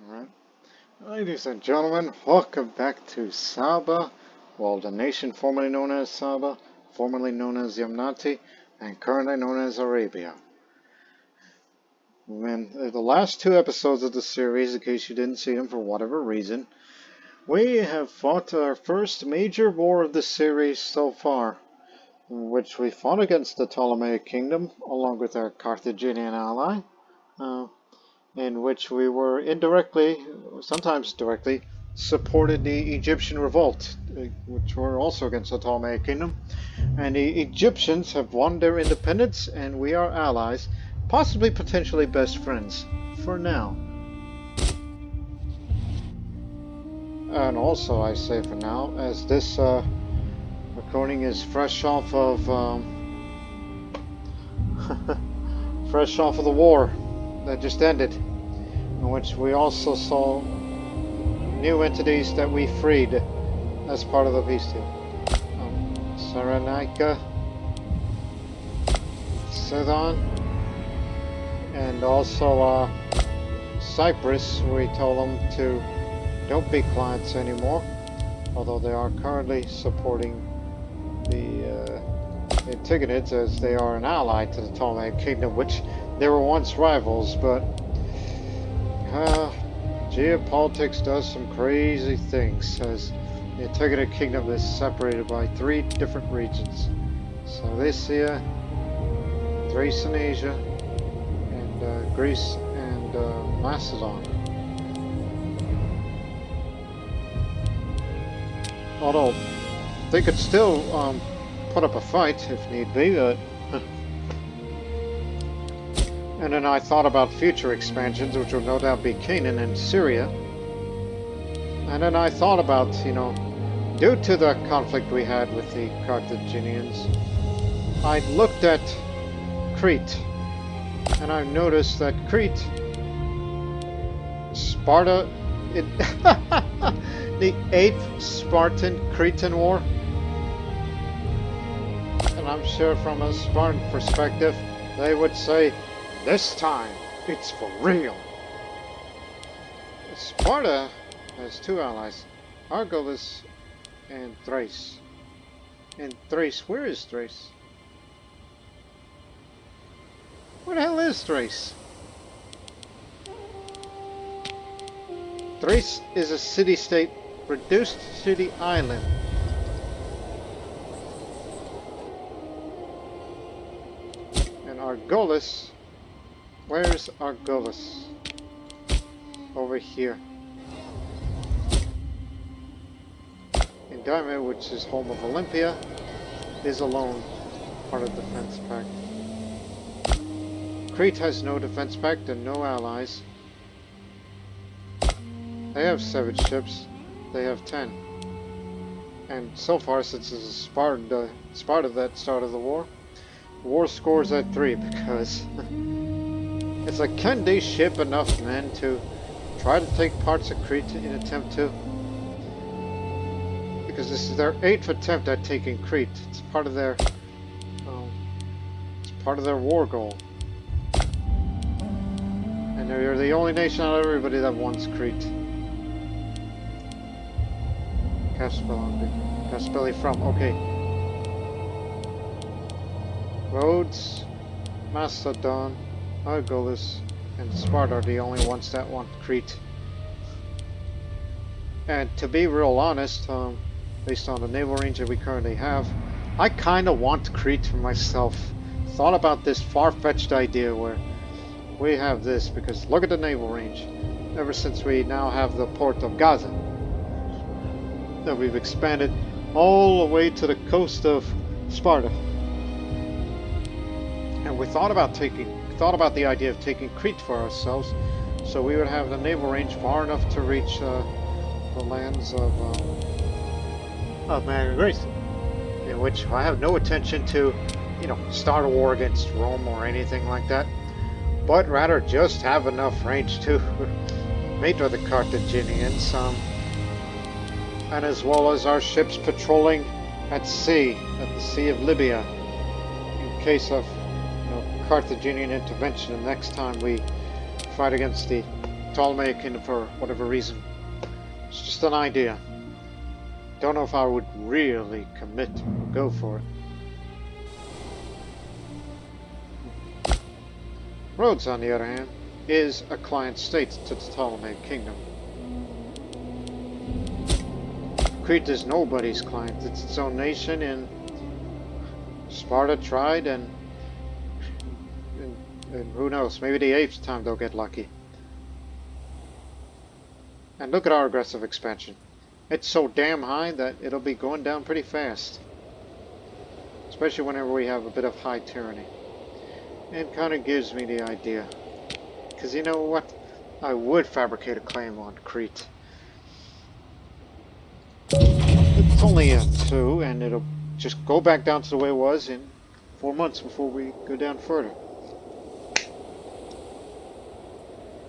Alright. Ladies and gentlemen, welcome back to Saba, well, the nation formerly known as Saba, formerly known as Yamnati, and currently known as Arabia. In the last two episodes of the series, in case you didn't see them for whatever reason, we have fought our first major war of the series so far, in which we fought against the Ptolemaic Kingdom, along with our Carthaginian ally, in which we were indirectly, sometimes directly, supported the Egyptian revolt, which were also against the Ptolemaic Kingdom. And the Egyptians have won their independence, and we are allies, possibly potentially best friends, for now. And also, I say for now, as this recording is fresh off of fresh off of the war that just ended, in which we also saw new entities that we freed as part of the peace deal. Cyrenaica, Sidon, and also Cyprus. We told them to don't be clients anymore, although they are currently supporting the Antigonids as they are an ally to the Ptolemaic Kingdom, which they were once rivals, but geopolitics does some crazy things, as the Antigonid Kingdom is separated by three different regions: Cilicia, Thrace in Asia, and Greece and Macedon. Although they could still put up a fight if need be, but and then I thought about future expansions, which will no doubt be Canaan and Syria. And then I thought about, due to the conflict we had with the Carthaginians, I looked at Crete, and I noticed that Crete, Sparta, the 8th Spartan Cretan War, and I'm sure from a Spartan perspective, they would say, this time, it's for real. Sparta has two allies, Argolis and Thrace. And Thrace, where is Thrace? Where the hell is Thrace? Thrace is a city-state reduced to the island. And Argolis, where's Argolis? Over here. And Dyme, which is home of Olympia, is alone part of the defense pact. Crete has no defense pact and no allies. They have 7 ships. They have 10. And so far, since it's Sparta that started the war scores at 3 because it's like, can they ship enough men to try to take parts of Crete in an attempt to? Because this is their 8th attempt at taking Crete. It's part of their war goal. And they're the only nation out of everybody that wants Crete. Caspelli from, okay. Rhodes, Macedon, Argolis, and Sparta are the only ones that want Crete. And to be real honest, based on the naval range that we currently have, I kind of want Crete for myself. Thought about this far-fetched idea where we have this, because look at the naval range. Ever since we now have the port of Gaza, that we've expanded all the way to the coast of Sparta. And we thought about the idea of taking Crete for ourselves, so we would have the naval range far enough to reach the lands of Man and Greece, in which I have no intention to, start a war against Rome or anything like that, but rather just have enough range to mate with the Carthaginians, and as well as our ships patrolling at sea, at the Sea of Libya, in case of Carthaginian intervention the next time we fight against the Ptolemaic Kingdom for whatever reason. It's just an idea. Don't know if I would really commit or go for it. Rhodes, on the other hand, is a client state to the Ptolemaic Kingdom. Crete is nobody's client. It's its own nation, and Sparta tried, and who knows, maybe the 8th time they'll get lucky. And look at our aggressive expansion. It's so damn high that it'll be going down pretty fast. Especially whenever we have a bit of high tyranny. It kind of gives me the idea. Because you know what? I would fabricate a claim on Crete. It's only a 2, and it'll just go back down to the way it was in 4 months before we go down further.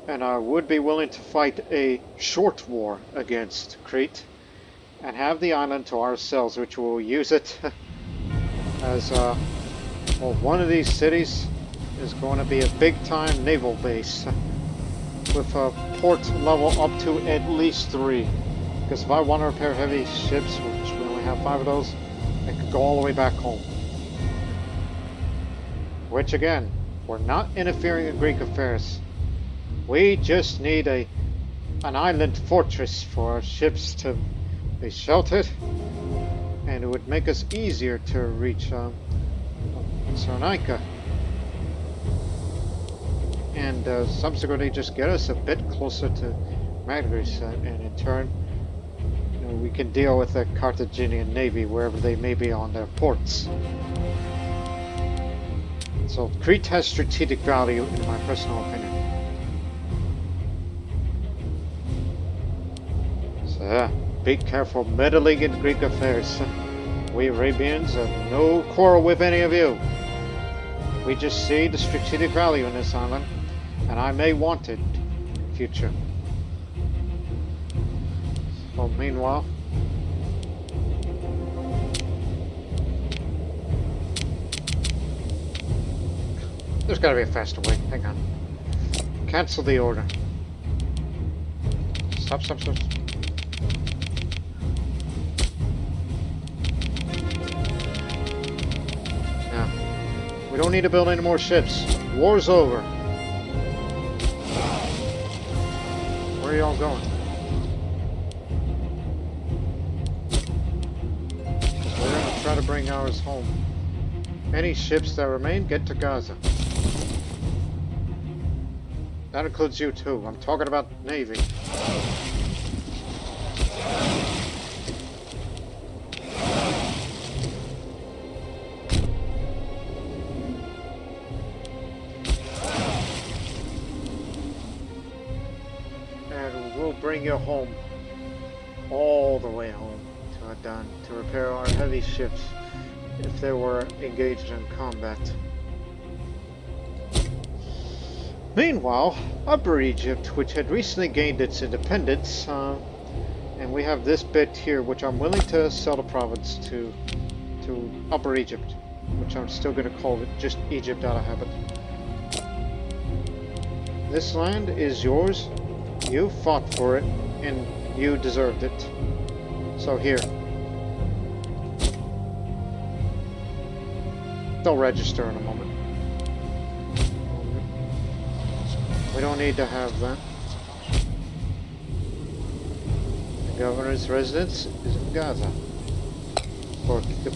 And I would be willing to fight a short war against Crete and have the island to ourselves, which will use it as well, one of these cities is going to be a big-time naval base with a port level up to at least 3. Because if I want to repair heavy ships, which we only have 5 of those, I could go all the way back home. Which again, we're not interfering in Greek affairs. We just need an island fortress for our ships to be sheltered, and it would make us easier to reach Sarnica, and subsequently just get us a bit closer to Madras, and in turn, we can deal with the Carthaginian navy wherever they may be on their ports. So Crete has strategic value in my personal opinion. So be careful meddling in Greek affairs. We Arabians have no quarrel with any of you. We just see the strategic value in this island, and I may want it in future. So meanwhile, there's got to be a faster way. Hang on. Cancel the order. Stop. Now, we don't need to build any more ships. War's over. Where are y'all going? We're going to try to bring ours home. Any ships that remain, get to Gaza. That includes you too. I'm talking about Navy. And we'll bring you home. All the way home to Adan to repair our heavy ships if they were engaged in combat. Meanwhile, Upper Egypt, which had recently gained its independence, and we have this bit here, which I'm willing to sell the province to Upper Egypt, which I'm still going to call it just Egypt out of habit. This land is yours. You fought for it, and you deserved it. So here. They'll register in a moment. We don't need to have that. The governor's residence is in Gaza. For the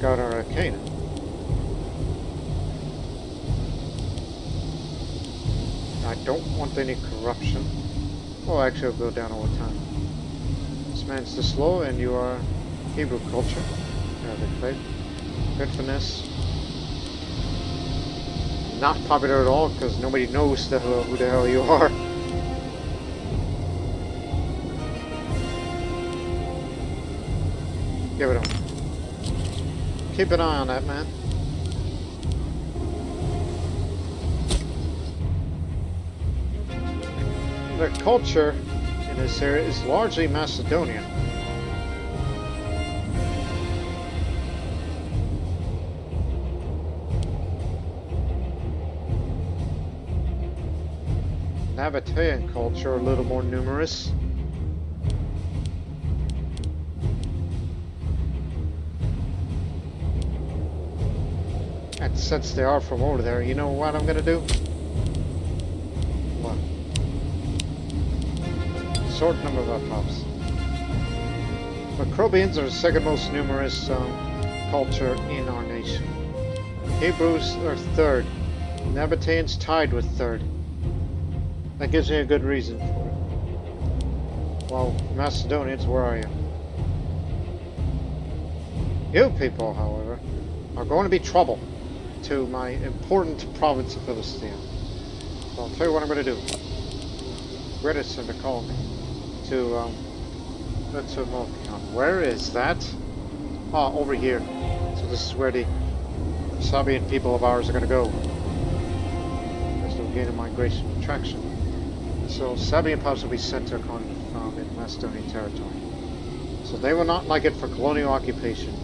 governor of Canaan. I don't want any corruption. Oh, actually, it'll go down all the time. This man's too slow, and you are Hebrew culture. Arabic faith. Good finesse. Not popular at all because nobody knows who the hell you are. Give it on. Keep an eye on that man. The culture in this area is largely Macedonian. Nabatean culture are a little more numerous. And since they are from over there, you know what I'm gonna do? What? Sort number of pops. Macrobians are the second most numerous culture in our nation. Hebrews are third. Nabateans tied with third. That gives me a good reason for it. Well, Macedonians, where are you? You people, however, are going to be trouble to my important province of Philistia. So I'll tell you what I'm going to do. British to call me to Multicon. Where is that? Ah, over here. So this is where the Sabian people of ours are going to go. As they'll gain a migration attraction. So Sabian powers will be sent to a colony found in Macedonian territory. So they will not like it for colonial occupation.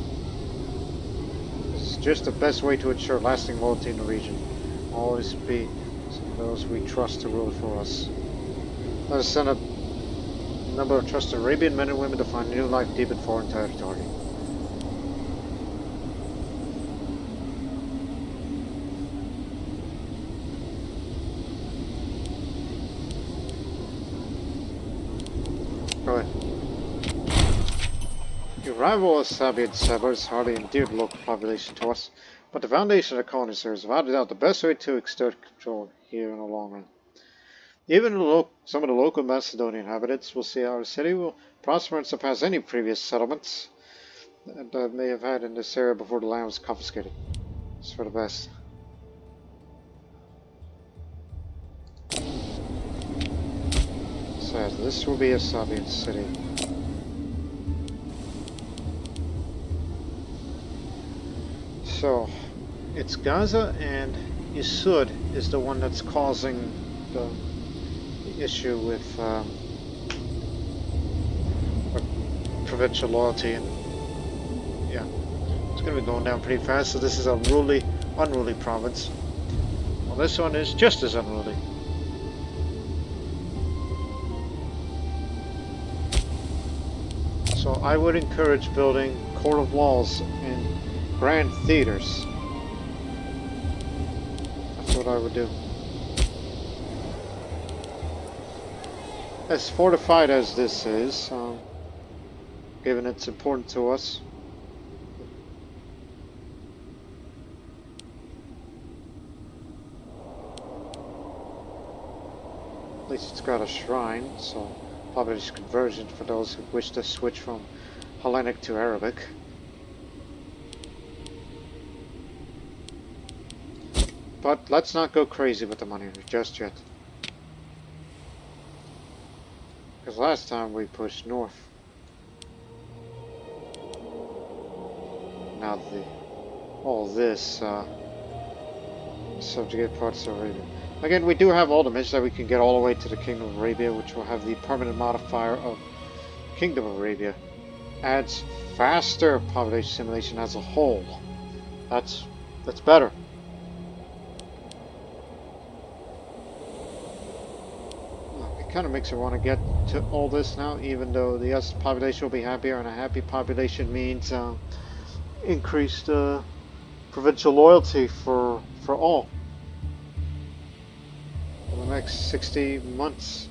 This is just the best way to ensure lasting loyalty in the region. Always be those we trust to rule for us. Let us send a number of trusted Arabian men and women to find new life deep in foreign territory. Go ahead. The arrival of Sabian settlers is hardly endeared the local population to us, but the foundation of the colonies here is without a doubt the best way to exert control here in the long run. Even some of the local Macedonian inhabitants will see our city will prosper and surpass any previous settlements that may have had in this area before the land was confiscated. It's for the best. So this will be a Sabian city. So it's Gaza, and Isud is the one that's causing the issue with provincial loyalty, and yeah, it's going to be going down pretty fast. So this is a unruly province. Well, this one is just as unruly. So I would encourage building court of laws and grand theaters. That's what I would do. As fortified as this is, given it's important to us, at least it's got a shrine, so population conversion for those who wish to switch from Hellenic to Arabic. But let's not go crazy with the money just yet. Because last time we pushed north. Now all this subjugate parts of Arabia. Again, we do have ultimates that we can get all the way to the Kingdom of Arabia, which will have the permanent modifier of Kingdom of Arabia. Adds faster population simulation as a whole. That's better. Kind of makes me want to get to all this now, even though the US population will be happier, and a happy population means increased provincial loyalty for all for the next 60 months.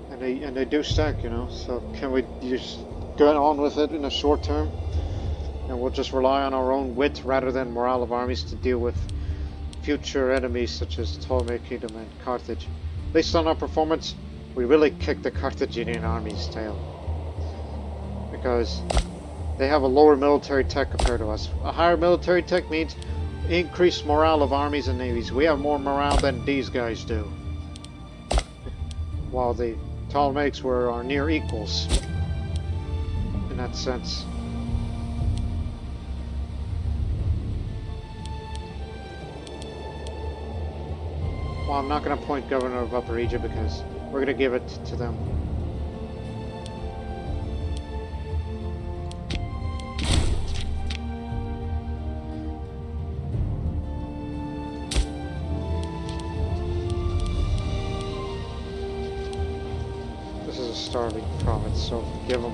And they do stack, you know. So can we just get on with it in the short term, and we'll just rely on our own wit rather than morale of armies to deal with future enemies such as the Ptolemaic Kingdom and Carthage. Based on our performance, we really kicked the Carthaginian army's tail. Because they have a lower military tech compared to us. A higher military tech means increased morale of armies and navies. We have more morale than these guys do. While the Ptolemaics were our near equals. In that sense. Well, I'm not going to appoint governor of Upper Egypt because we're going to give it to them. starving province, so give them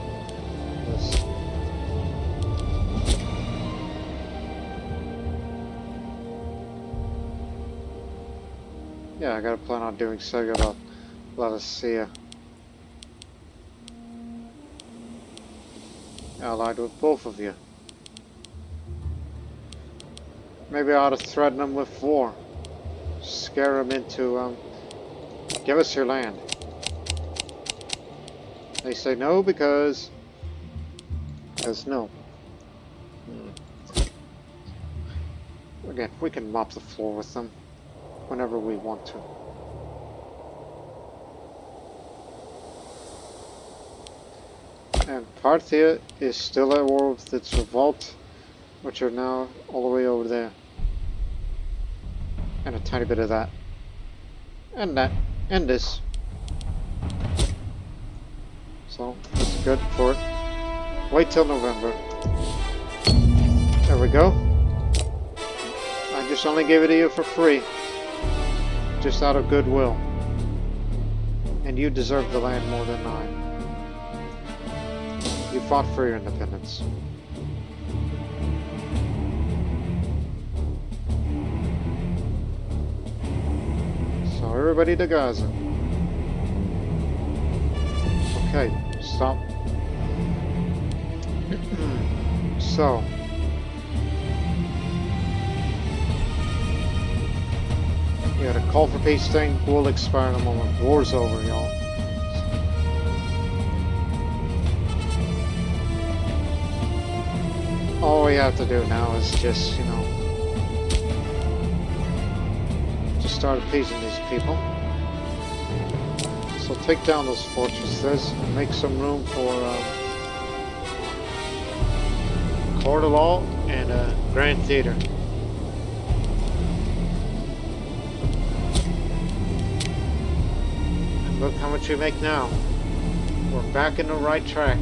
this. Yeah, I gotta plan on doing something about Laodicea. Allied with both of you. Maybe I ought to threaten them with war. Scare them into, give us your land. They say no because no. Again, we can mop the floor with them whenever we want to. And Parthia is still at war with its revolt, which are now all the way over there. And a tiny bit of that. And that. And this. So, that's good for it. Wait till November. There we go. I just only gave it to you for free. Just out of goodwill. And you deserve the land more than I. You fought for your independence. So everybody to Gaza. Okay, stop. So. Yeah, the call for peace thing will expire in a moment. War's over, y'all. All we have to do now is just, you know, just start appeasing these people. So take down those fortresses and make some room for court of law and a grand theater. And look how much we make now. We're back in the right track.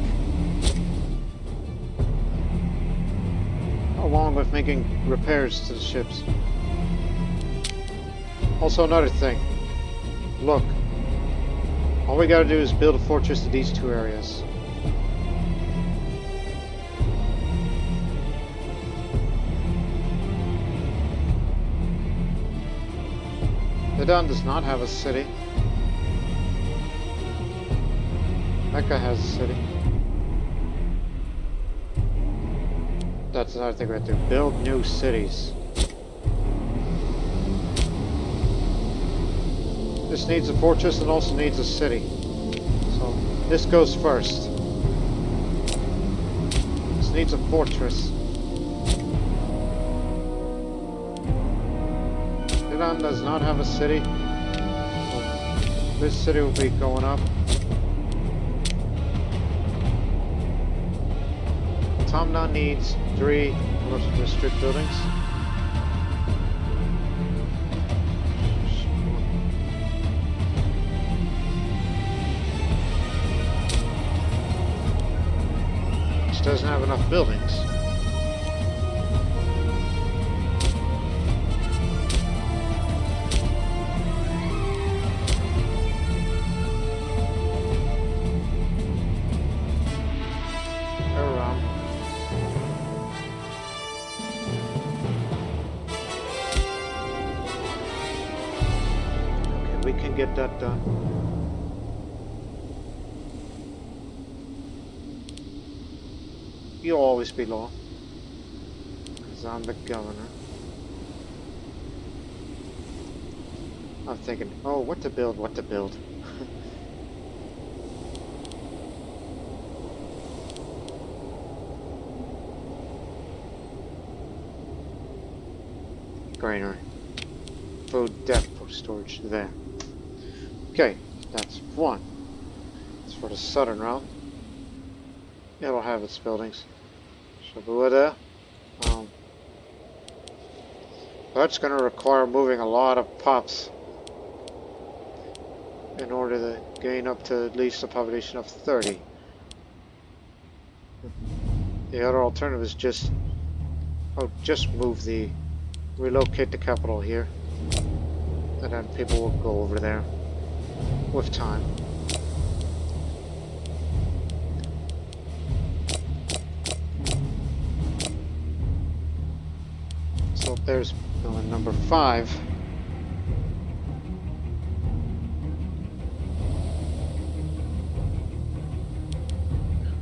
Along with making repairs to the ships. Also another thing. Look. All we gotta do is build a fortress to these two areas. Levant does not have a city. Mecca has a city. That's another thing we have to do. Build new cities. This needs a fortress and also needs a city. So this goes first. This needs a fortress. Iran does not have a city. So this city will be going up. Tamna needs 3 commercial district buildings. Which doesn't have enough buildings. Get that done. You'll always be law, because I'm the governor. I'm thinking, oh, what to build, what to build. Granary. Food depot storage there. Okay, that's 1. It's for the southern route. It'll have its buildings. Shabuada. That's going to require moving a lot of pops in order to gain up to at least a population of 30. The other alternative is just relocate the capital here, and then people will go over there with time. There's building number 5.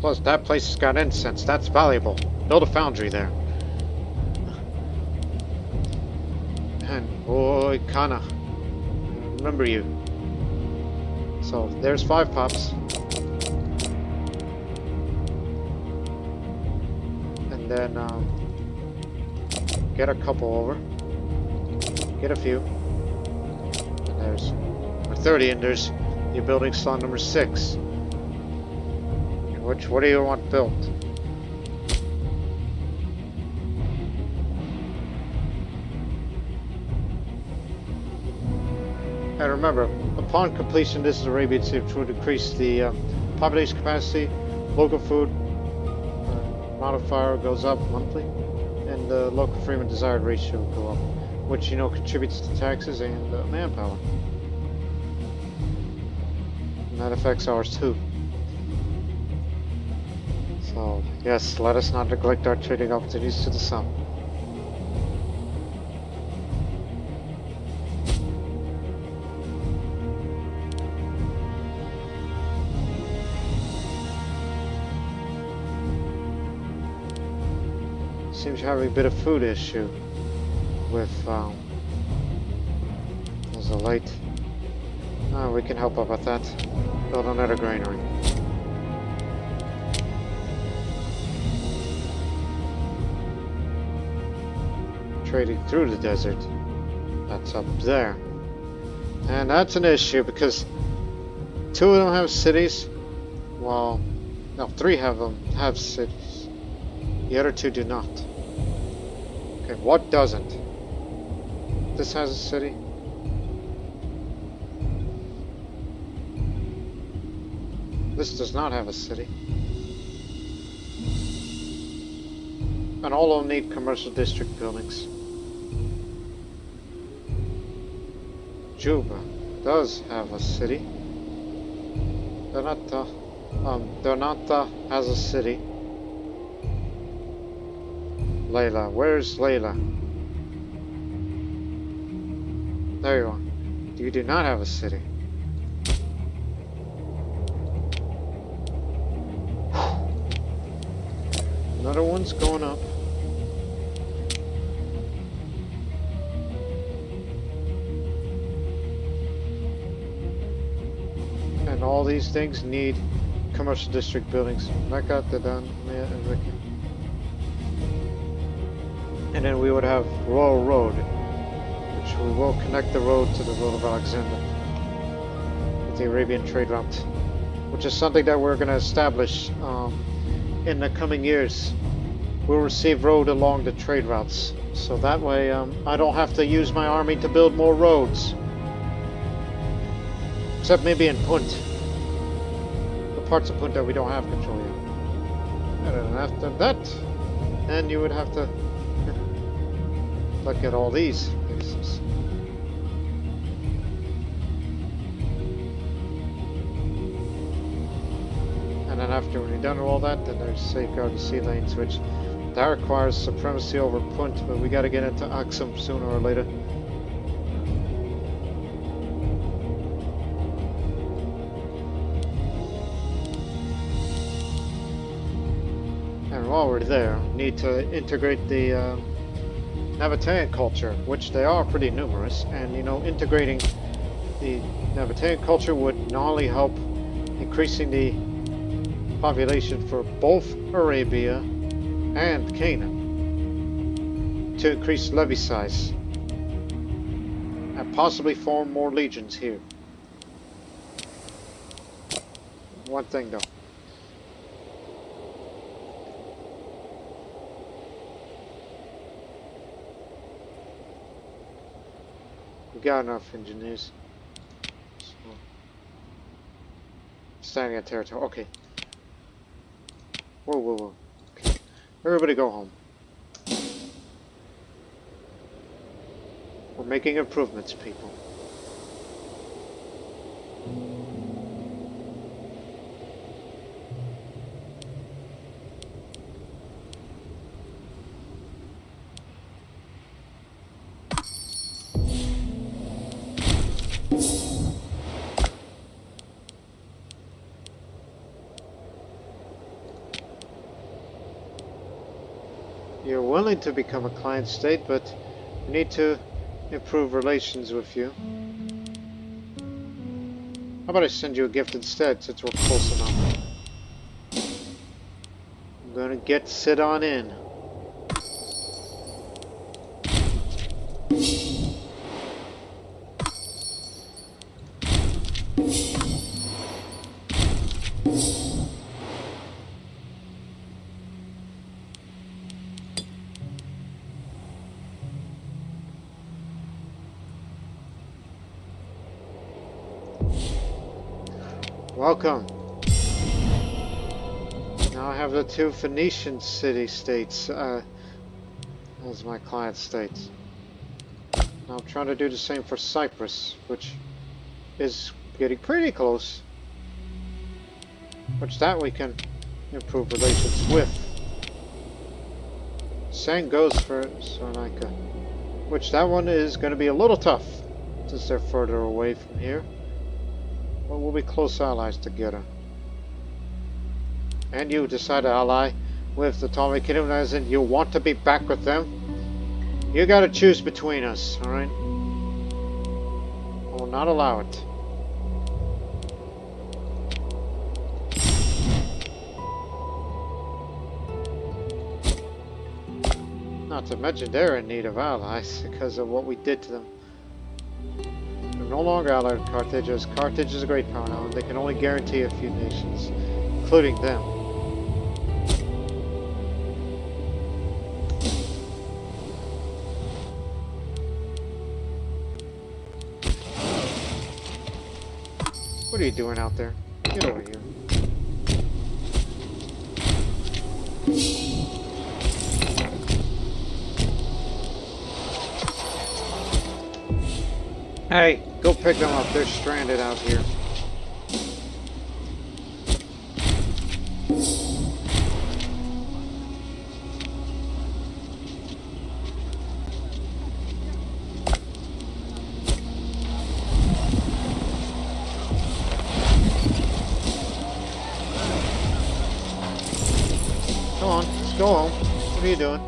Plus, that place has got incense. That's valuable. Build a foundry there. And boy, Kana, remember you. So there's 5 pops. And then get a couple over. Get a few. And there's 30, and there's your building slot number 6. What do you want built? And remember, upon completion, this is Arabian City, which would increase the population capacity, local food modifier goes up monthly, and the local freeman desired ratio will go up, which contributes to taxes and manpower. And that affects ours too. So, yes, let us not neglect our trading opportunities to the sun. Seems to have a bit of food issue with, there's a light. We can help out with that. Build another granary. Trading through the desert. That's up there. And that's an issue because 2 of them have cities. Well, no, 3 of them have cities. The other 2 do not. Okay, what doesn't? This has a city. This does not have a city. And all of them need commercial district buildings. Juba does have a city. Donata has a city. Layla, where's Layla? There you are. You do not have a city. Another one's going up. And all these things need commercial district buildings. Mecca, Dadan, Maya, and Ricky. And then we would have Royal Road, which we will connect the road to the Road of Alexander with the Arabian trade route, which is something that we're going to establish in the coming years. We'll receive road along the trade routes, so that way I don't have to use my army to build more roads. Except maybe in Punt. The parts of Punt that we don't have control yet. And then after that, then you would have to look at all these places. And then after we're done with all that, then there's safeguard the sea lanes, which that requires supremacy over Punt, but we got to get into Aksum sooner or later. And while we're there, we need to integrate the Nabatean culture, which they are pretty numerous, and integrating the Nabatean culture would not only help increasing the population for both Arabia and Canaan to increase levy size and possibly form more legions here. One thing though. We got enough engineers. So, standing at territory. Okay. Whoa, whoa, whoa. Okay. Everybody go home. We're making improvements, people. You're willing to become a client state, but we need to improve relations with you. How about I send you a gift instead, since we're close enough? I'm gonna sit on in. Welcome. Now I have the two Phoenician city-states as my client states. Now I'm trying to do the same for Cyprus, which is getting pretty close. Which that we can improve relations with. Same goes for Sarnica. Which that one is going to be a little tough, since they're further away from here. But we'll be close allies together. And you decide to ally with the Ptolemaic Kingdom, as in you want to be back with them. You gotta choose between us, alright? I will not allow it. Not to mention they're in need of allies because of what we did to them. They're no longer allied with Carthage, as Carthage is a great power now, and they can only guarantee a few nations, including them. What are you doing out there? Get over here. Hey, go pick them up. They're stranded out here. Come on, let's go home. What are you doing?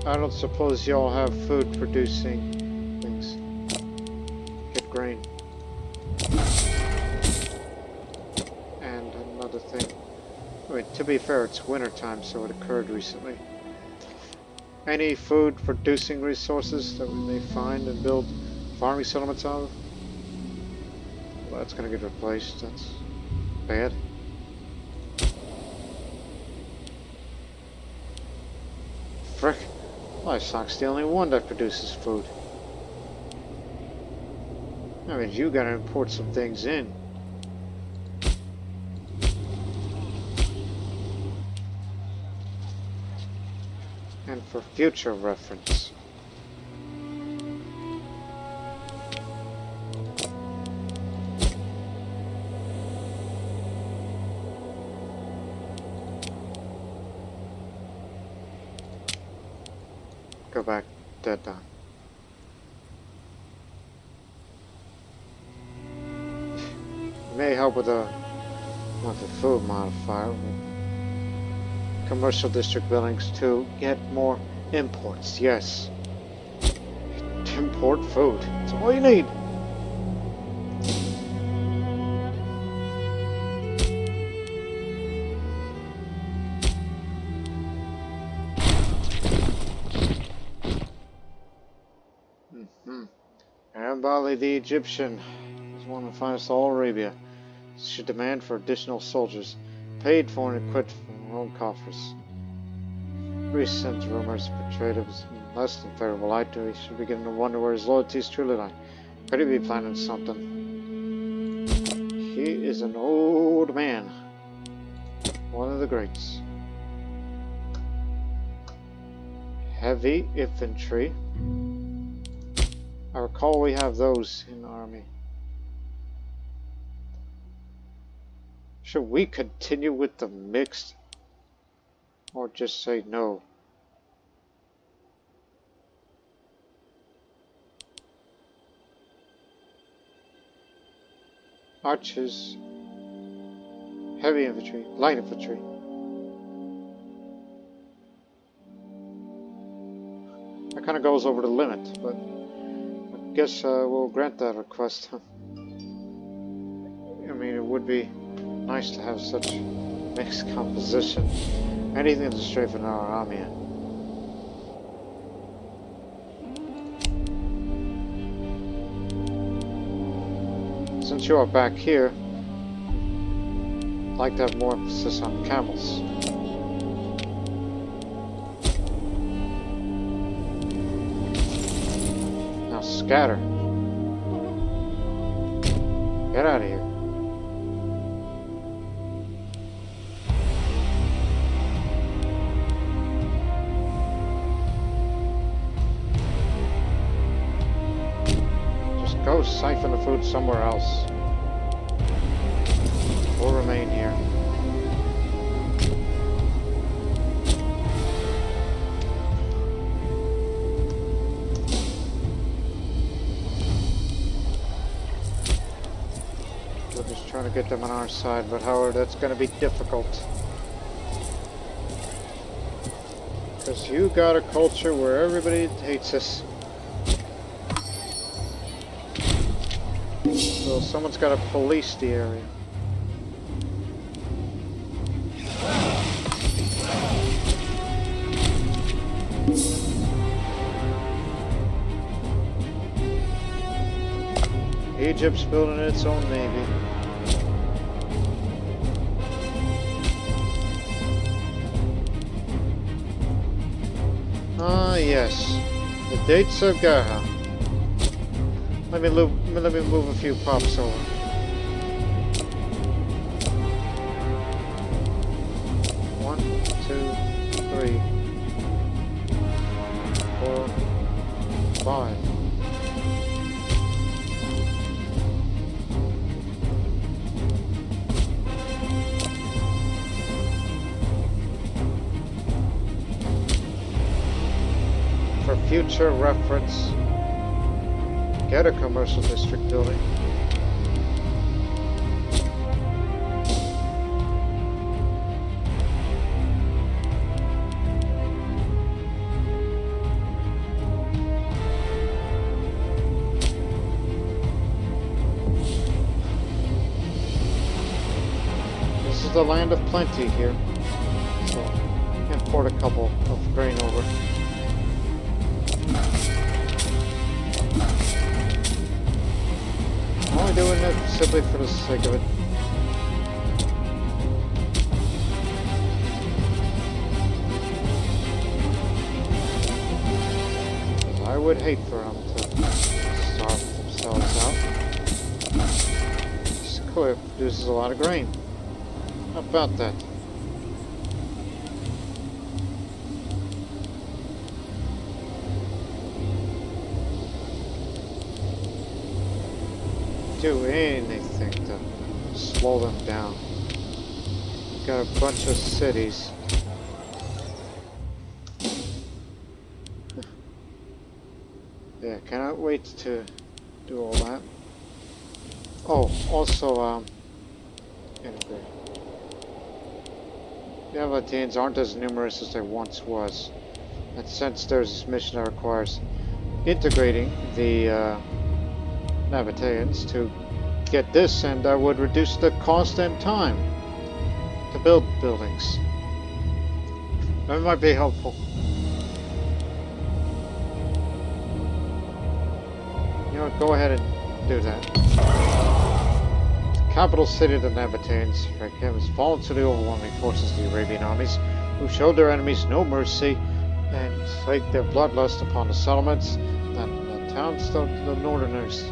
I don't suppose y'all have food producing things. Get grain. And another thing. I mean, to be fair, it's winter time, so it occurred recently. Any food producing resources that we may find and build farming settlements out of? Well, that's gonna get replaced. That's bad. Frick. Livestock's the only one that produces food. I mean, you gotta import some things in. And for future reference. Go back, dead down. May help with the food modifier. Commercial district buildings to get more imports. Yes, import food. That's all you need. Bali the Egyptian is one of the finest of all Arabia. Should demand for additional soldiers, paid for and equipped from our own coffers. Recent rumors portrayed him as less than favorable light to he should begin to wonder where his loyalty is truly lie. Could he be planning something? He is an old man. One of the greats. Heavy infantry. I recall we have those in the army. Should we continue with the mixed? Or just say no? Archers, heavy infantry, light infantry. That kind of goes over the limit, but I guess we'll grant that request. I mean, it would be nice to have such mixed composition. Anything to strengthen our army. Since you are back here, I'd like to have more emphasis on camels. Now scatter. Get out of here. Go siphon the food somewhere else. We'll remain here. We're just trying to get them on our side, but however, that's going to be difficult. Because you got a culture where everybody hates us. So someone's got to police the area. Egypt's building its own navy. Ah, yes. The dates of Gaha. Let me move a few pops over. One, two, three, 4, 5. For future reference, get a commercial district building. This is the land of plenty here, so import a couple of grain over. Only doing it simply for the sake of it. I would hate for them to starve themselves out. This clear produces a lot of grain. How about that? Do anything to slow them down. Got a bunch of cities. Yeah, cannot wait to do all that. Oh, also, integrate. The Levantines aren't as numerous as they once was. And since there's this mission that requires integrating the Nabateans to get this, and that would reduce the cost and time to build buildings. That might be helpful. You know what, go ahead and do that. The capital city of the Nabateans, Reykjavik, has fallen to the overwhelming forces of the Arabian armies, who showed their enemies no mercy and slaked their bloodlust upon the settlements and the towns of the northerners.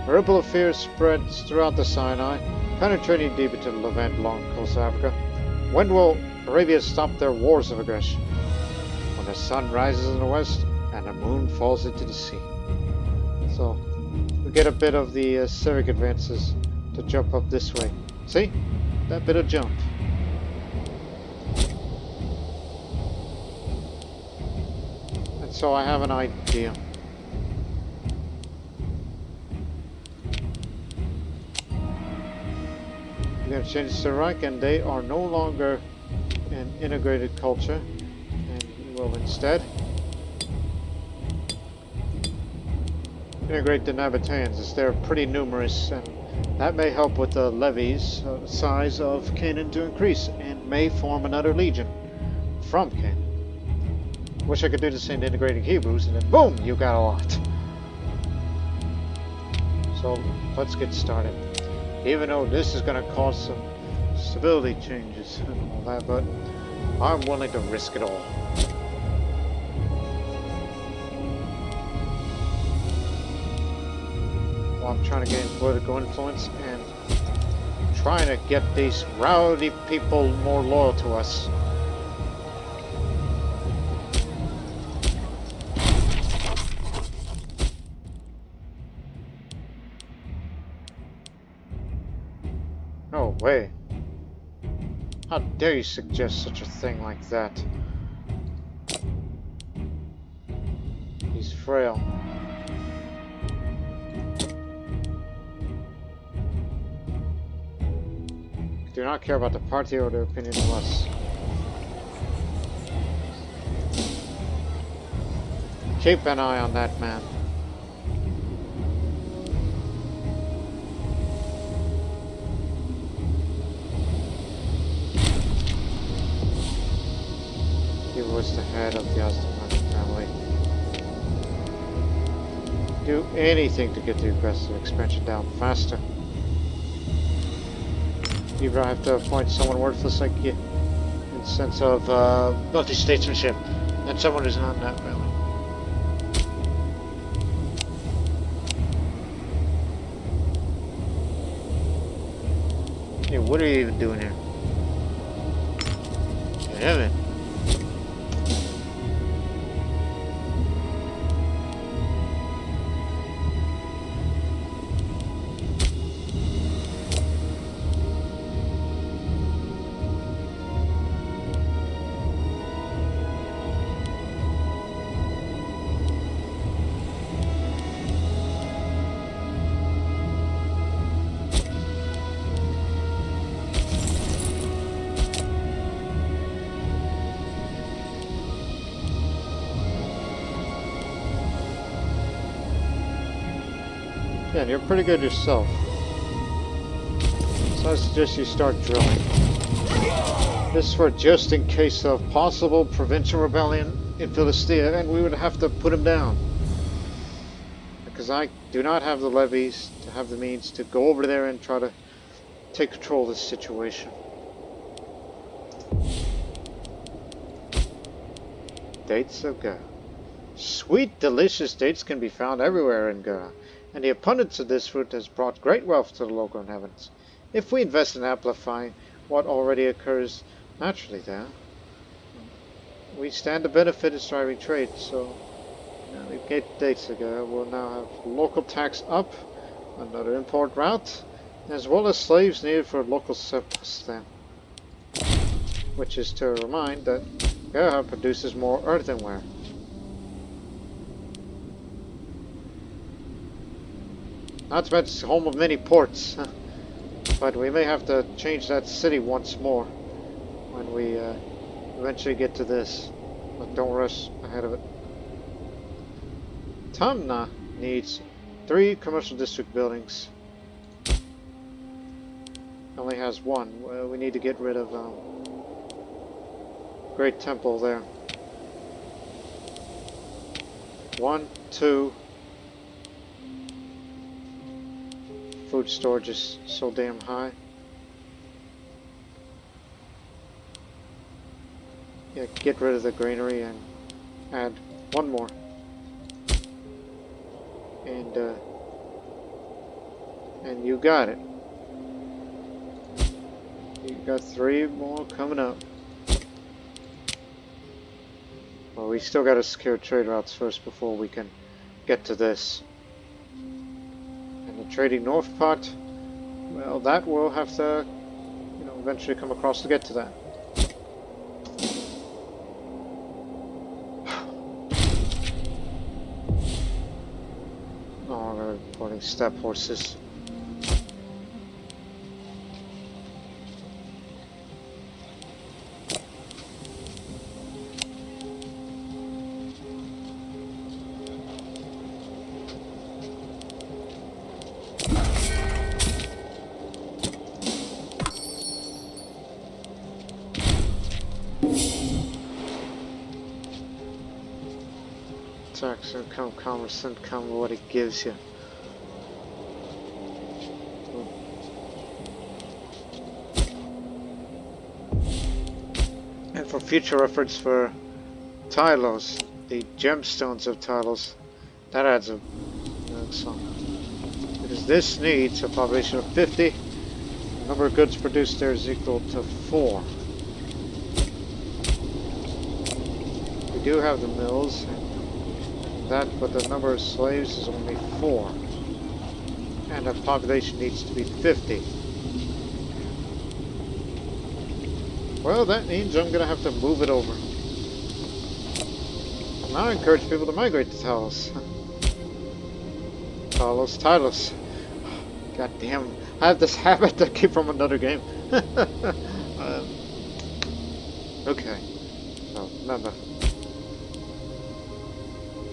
A ripple of fear spreads throughout the Sinai, penetrating deep into the Levant along the coast of Africa. When will Arabia stop their wars of aggression? When the sun rises in the west and the moon falls into the sea. That's So we get a bit of the civic advances to jump up this way. See? That bit of jump. And so I have an idea. We're going to change to Iraq, and they are no longer an integrated culture, and we will instead integrate the Nabateans, as they're pretty numerous, and that may help with the levies size of Canaan to increase, and may form another legion from Canaan. Wish I could do the same to integrating Hebrews, and then boom, you got a lot. So let's get started. Even though this is going to cause some stability changes and all that, but I'm willing to risk it all. While I'm trying to gain political influence and trying to get these rowdy people more loyal to us. No way. How dare you suggest such a thing like that? He's frail. Do not care about the party or their opinion of us. Keep an eye on that man. He was the head of the Ptolemaic family. Do anything to get the aggressive expansion down faster. Either I have to appoint someone worthless like you, in the sense of multi-statesmanship, and someone who's not that really. Hey, what are you even doing here? Damn it. Yeah, you're pretty good yourself. So I suggest you start drilling. This for just in case of possible provincial rebellion in Philistia, and we would have to put him down. Because I do not have the levies to have the means to go over there and try to take control of this situation. Dates of Gah. Sweet, delicious dates can be found everywhere in Gah, and the abundance of this fruit has brought great wealth to the local inhabitants. If we invest in amplifying what already occurs naturally there, we stand to benefit in thriving trade. So, we get dates ago. We'll now have local tax up, another import route, as well as slaves needed for local surplus then. Which is to remind that Gah produces more earthenware. Not to mention it's home of many ports, but we may have to change that city once more when we eventually get to this. But don't rush ahead of it. Tamna needs 3 commercial district buildings. Only has 1. Well, we need to get rid of Great Temple there. 1, 2. Food storage is so damn high. Yeah, get rid of the granary and add 1 more. And you got it. You got 3 more coming up. Well, we still got to secure trade routes first before we can get to this. And the trading north part, well, that will have to, eventually come across to get to that. Oh, we're importing steppe horses. Tax income, commerce income, what it gives you. And for future reference for Tylos, the gemstones of Tylos, that adds up. So, because this needs a population of 50, the number of goods produced there is equal to 4. We do have the mills, but the number of slaves is only 4. And the population needs to be 50. Well, that means I'm going to have to move it over. Now I encourage people to migrate to Talos. Talos. God damn, I have this habit that came from another game. Okay. So, remember.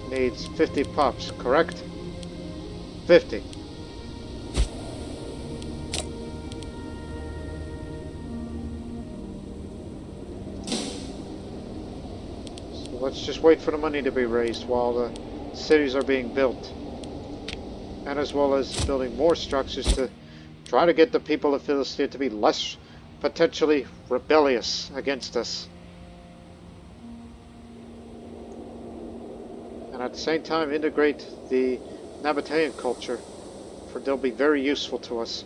Needs 50 pops, correct? 50. So let's just wait for the money to be raised while the cities are being built. And as well as building more structures to try to get the people of Philistia to be less potentially rebellious against us. And at the same time integrate the Nabatean culture, for they'll be very useful to us.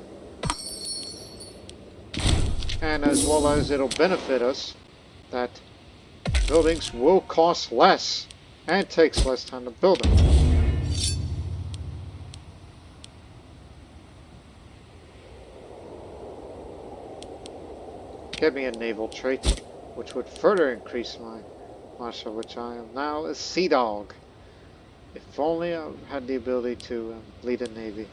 And as well as it'll benefit us that buildings will cost less and takes less time to build them. Get me a naval trait, which would further increase my martial, which I am now a sea dog. If only I had the ability to lead a navy.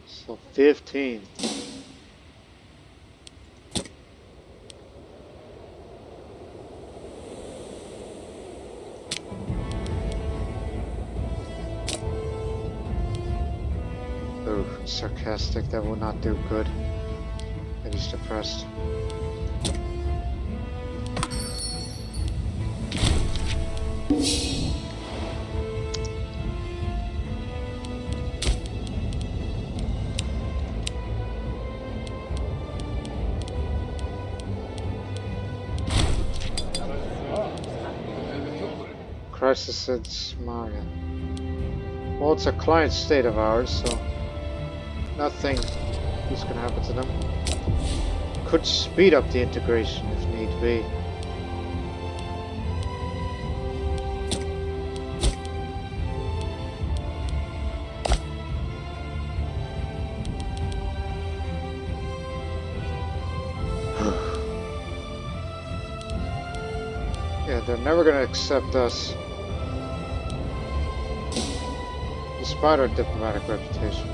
So 15. Oh, sarcastic, that will not do good. It is depressed. Crisis in Somalia. Well, it's a client state of ours, so nothing is going to happen to them. Could speed up the integration if need be. Yeah, they're never going to accept us, despite our diplomatic reputation.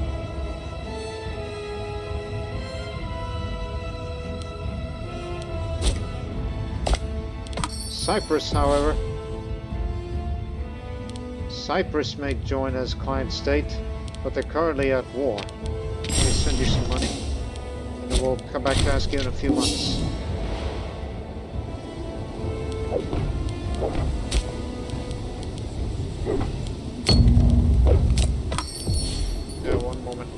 Cyprus, however, Cyprus may join as client state, but they're currently at war. They send you some money, and then we'll come back to ask you in a few months. Yeah, one moment.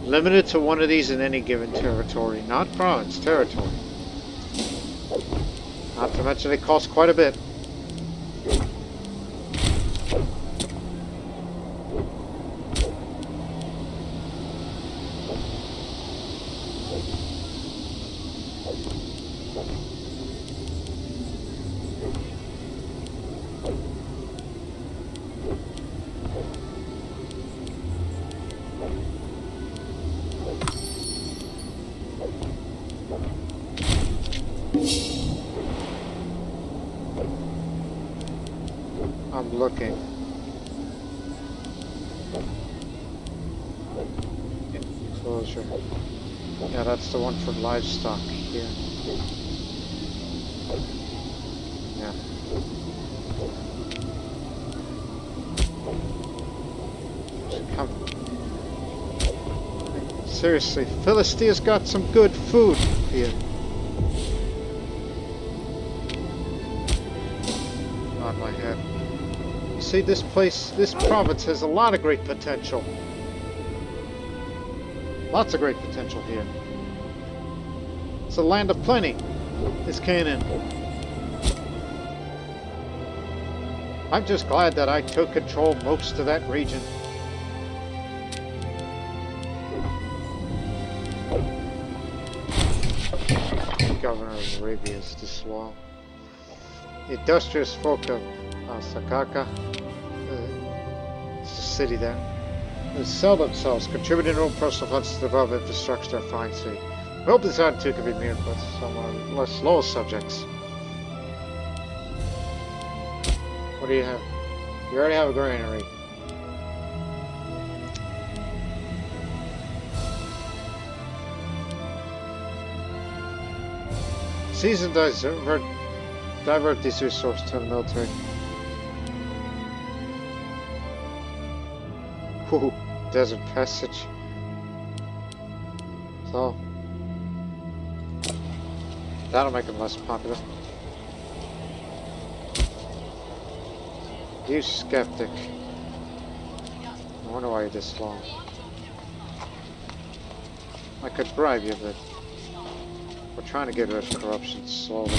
Limited to one of these in any given territory, not province, territory. Not to mention they cost quite a bit. looking. Enclosure. Yeah, that's the one for livestock here. Yeah. Come. Seriously, Philistia's got some good food here. On my head. You see, this place, this province has a lot of great potential. Lots of great potential here. It's a land of plenty. It's Canaan. I'm just glad that I took control of most of that region. Governor of Arabia is disloyal. The industrious folk of Sakaka, it's a city there, they sell themselves, contributing their own personal funds to develop infrastructure to find city. We hope this attitude can be mirrored with some less loyal subjects. What do you have? You already have a granary. Seize and divert these resources to the military. Ooh, desert passage. So that'll make them less popular. You skeptic. I wonder why you're this long. I could bribe you, but we're trying to get rid of corruption slowly.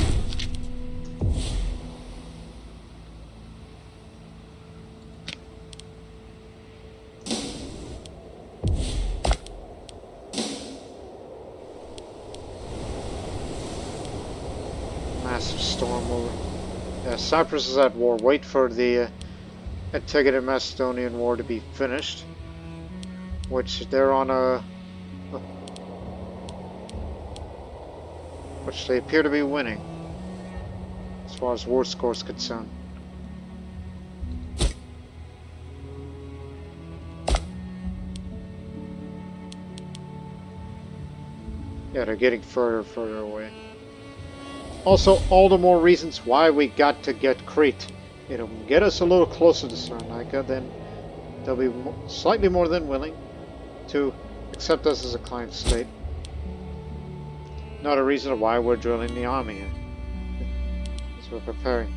Massive storm over. Yeah, Cyprus is at war. Wait for the Antigone Macedonian war to be finished, which they're on a which they appear to be winning as far as war score is concerned. Yeah, they're getting further and further away. Also, all the more reasons why we got to get Crete. It'll get us a little closer to Cyrenaica, then they'll be slightly more than willing to accept us as a client state. Not a reason why we're drilling the army in. As we're preparing.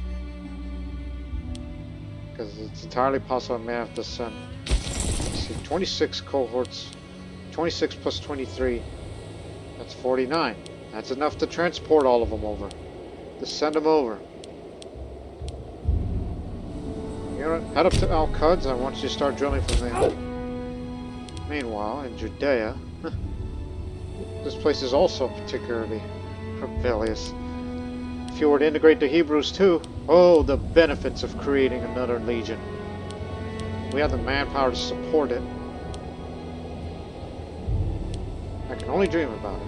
Because it's entirely possible I may have to send, let's see, 26 cohorts, 26 plus 23, that's 49. That's enough to transport all of them over. To send them over. You know, head up to Al-Quds. I want you to start drilling from there. Meanwhile, in Judea, this place is also particularly rebellious. If you were to integrate the Hebrews too, oh, the benefits of creating another legion. We have the manpower to support it. I can only dream about it.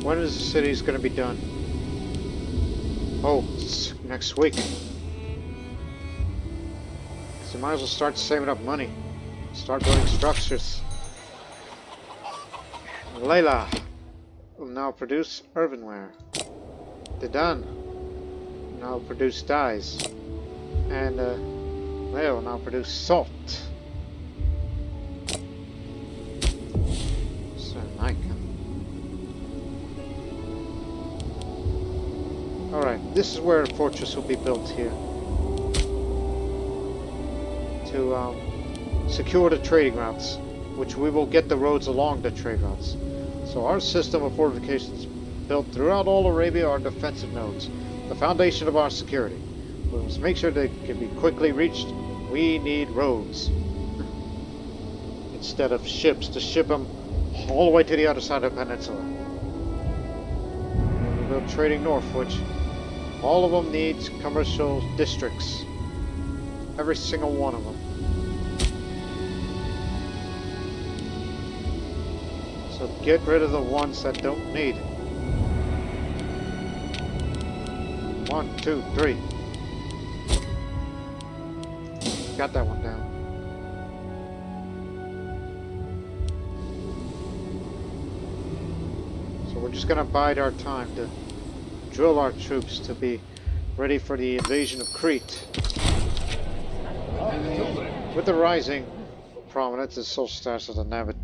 When is the city going to be done? Oh, it's next week. So you might as well start saving up money. Start building structures. Layla will now produce earthenware. Dedan will now produce dyes. And Leo will now produce salt. Alright, this is where a fortress will be built here. To secure the trading routes, which we will get the roads along the trade routes. So our system of fortifications built throughout all Arabia are defensive nodes, the foundation of our security. We must make sure they can be quickly reached. We need roads. Instead of ships to ship them all the way to the other side of the peninsula. go trading north, which all of them need commercial districts. Every single one of them. So get rid of the ones that don't need it. 1, 2, 3. Got that one down. So we're just gonna bide our time to drill our troops to be ready for the invasion of Crete. With the rising prominence and social status of the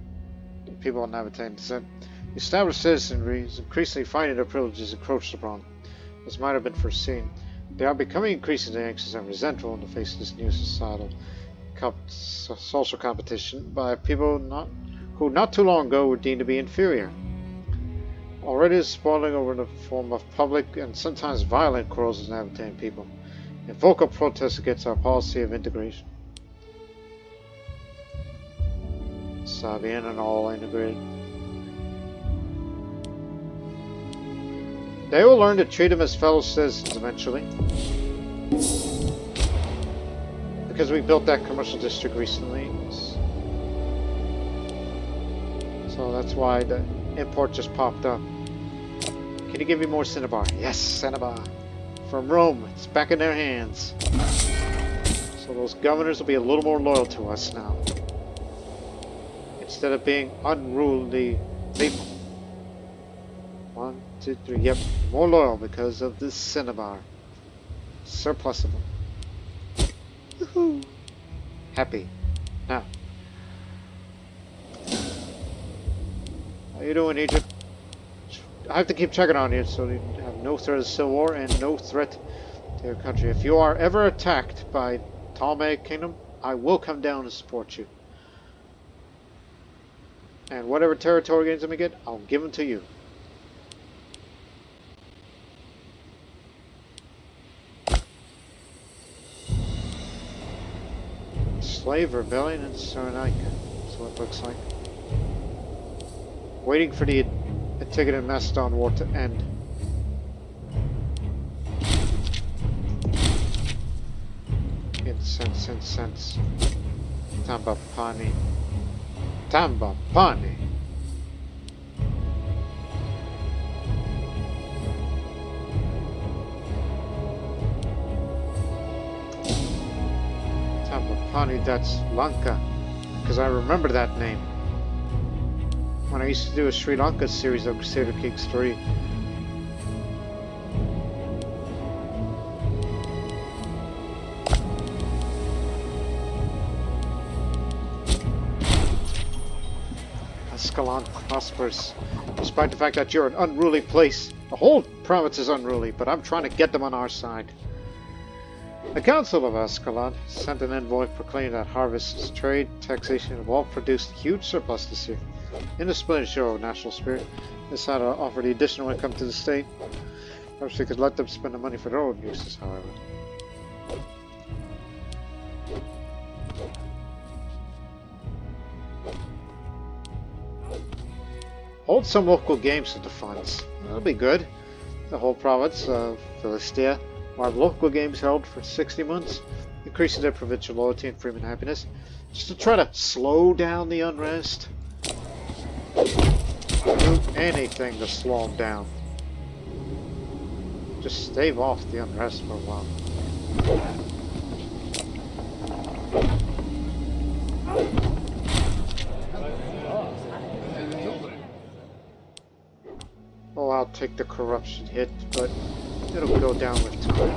people of Nabatean descent, the established citizenry is increasingly finding their privileges encroached upon. As might have been foreseen, they are becoming increasingly anxious and resentful in the face of this new social competition by people who not too long ago were deemed to be inferior. Already is spoiling over in the form of public and sometimes violent quarrels with Nabatean people, and vocal protests against our policy of integration. Sabian and all integrated. They will learn to treat them as fellow citizens eventually. Because we built that commercial district recently. So that's why the import just popped up. Can you give me more cinnabar? Yes, cinnabar. From Rome. It's back in their hands. So those governors will be a little more loyal to us now. Instead of being unruly people. 1, 2, 3. Yep, more loyal because of this cinnabar. Surplus of them. Woohoo! Happy. Now. How you doing, Egypt? I have to keep checking on you so you have no threat of civil war and no threat to your country. If you are ever attacked by Ptolemaic Kingdom, I will come down and support you. And whatever territory gains we get, I'll give them to you. Slave rebellion in Cyrenaica. That's what it looks like. Waiting for the Antigone and Macedon war to end. Incense. Tambapani. Tambapani. Tambapani, that's Lanka. Because I remember that name. When I used to do a Sri Lanka series of Crusader Kings 3. Ascalon prospers, despite the fact that you're an unruly place. The whole province is unruly, but I'm trying to get them on our side. The Council of Ascalon sent an envoy proclaiming that harvests, trade, taxation have all produced huge surplus this year. In a splendid show of national spirit, this had to offer the additional income to the state. Perhaps we could let them spend the money for their own uses, however. Hold some local games with the funds. That'll be good. The whole province of Philistia will have local games held for 60 months, increasing their provincial loyalty and freeman happiness, just to try to slow down the unrest. Do anything to slow them down. Just stave off the unrest for a while. Oh, I'll take the corruption hit, but it'll go down with time.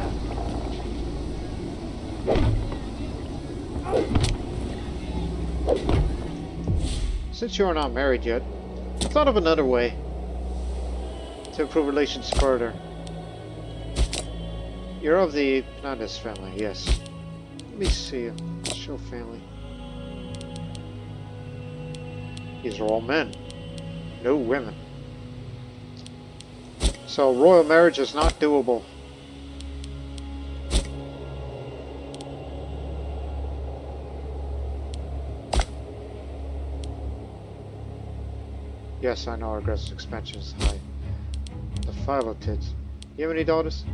Since you are not married yet, I thought of another way to improve relations further. You're of the Hernandez family, yes. Let me see you. Show family. These are all men, no women. So royal marriage is not doable. Yes, I know our aggressive expansion is high. The Philo tits. You have any daughters?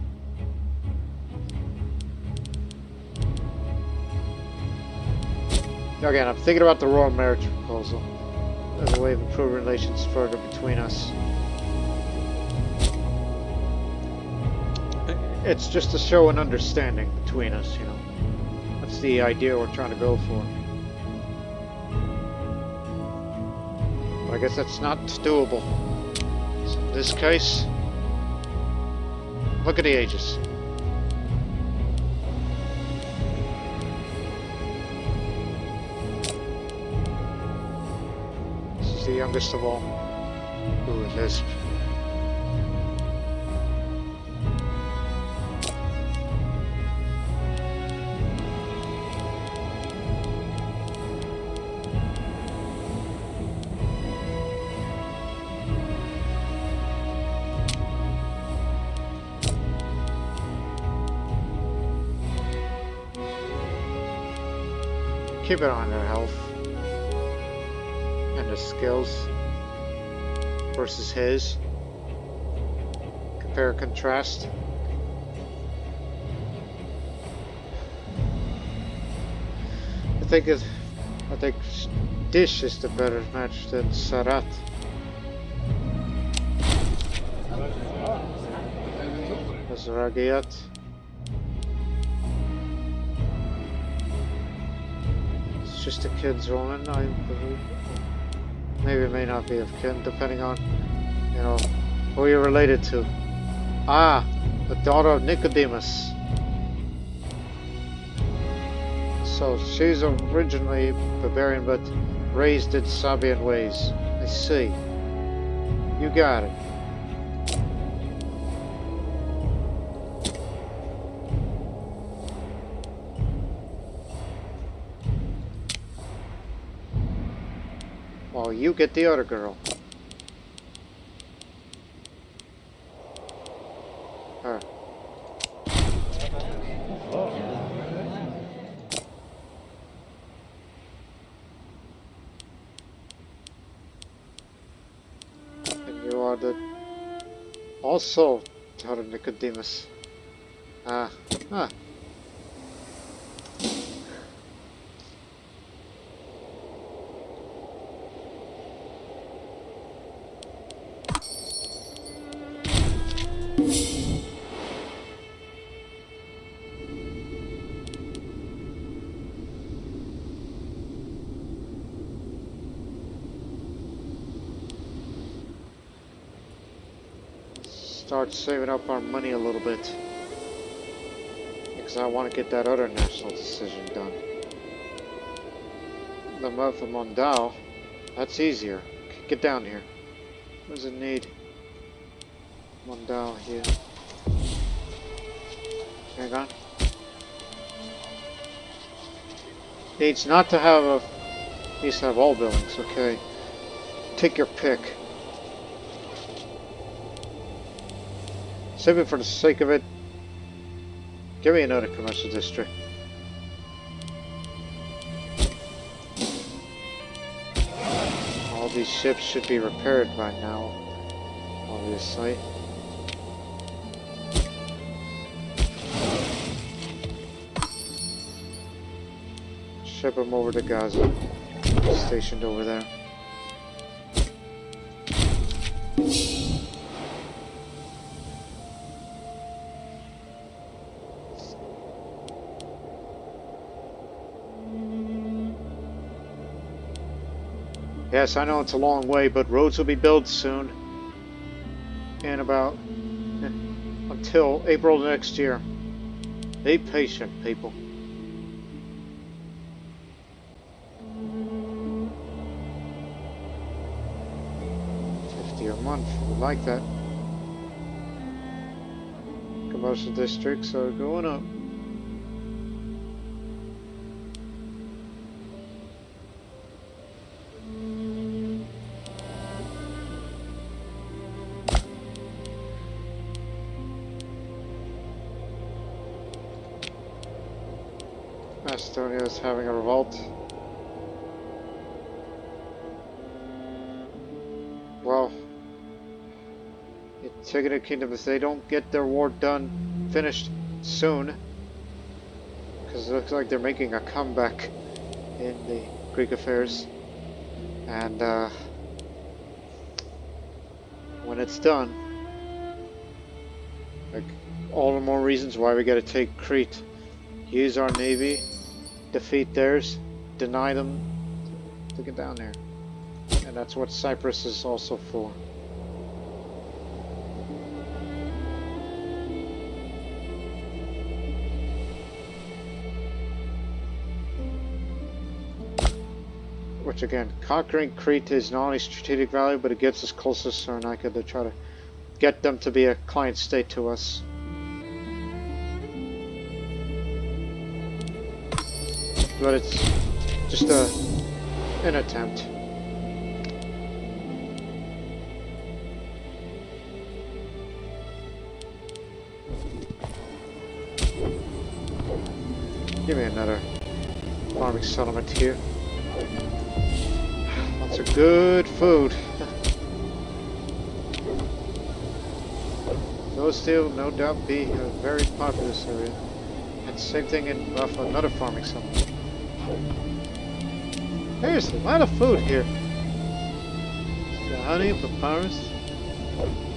Again, I'm thinking about the royal marriage proposal as a way of improving relations further between us. It's just to show an understanding between us, you know. That's the idea we're trying to go for. But I guess that's not doable. So in this case, look at the ages. This is the youngest of all. Ooh, lisp. Keep it on their health and their skills versus his. Compare and contrast. I think Dish is the better match than Sarat. Azragiat. Just a kid's woman, I believe. Maybe it may not be of kin, depending on, you know, who you're related to. Ah, the daughter of Nicodemus. So she's originally Bavarian, but raised in Sabian ways. I see. You got it. Well, you get the other girl. Her. And you are the... also daughter Nicodemus. Ah. Start saving up our money a little bit, because I want to get that other national decision done. The Bab-el-Mandeb, that's easier. Get down here. What does it need? Mandel here. Hang on. Needs not to have a... needs to have all buildings, okay. Take your pick. Simply for the sake of it, give me another commercial district. All these ships should be repaired by now, obviously. Ship them over to Gaza, stationed over there. Yes, I know it's a long way, but roads will be built soon. In about... until April next year. Be patient, people. $50 a month, we like that. Commercial districts are going up. Macedonia is having a revolt. Well, it Antigonian Kingdom, if they don't get their war finished soon, because it looks like they're making a comeback in the Greek affairs, and when it's done, like, all the more reasons why we gotta take Crete, use our navy, defeat theirs, deny them to get down there, and that's what Cyprus is also for. Which again, conquering Crete is not only strategic value, but it gets us closer to Cyrenaica to try to get them to be a client state to us. But it's just an attempt. Give me another farming settlement here. Lots of good food. Those still no doubt be a very populous area. And same thing in another farming settlement. There's a lot of food here. The honey, papyrus.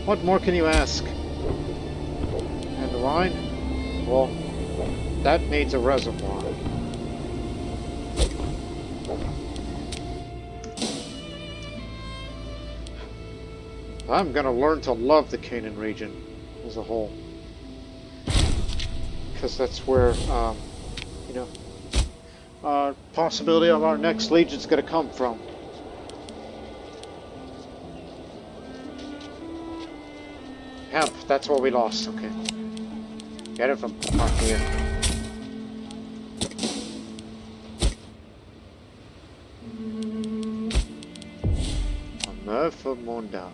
What more can you ask? And the wine? Well, that needs a reservoir. I'm gonna learn to love the Canaan region as a whole, because that's where, you know, our possibility of our next legion's gonna come from. Hemp, that's what we lost. Okay, get it from up here. For Monda.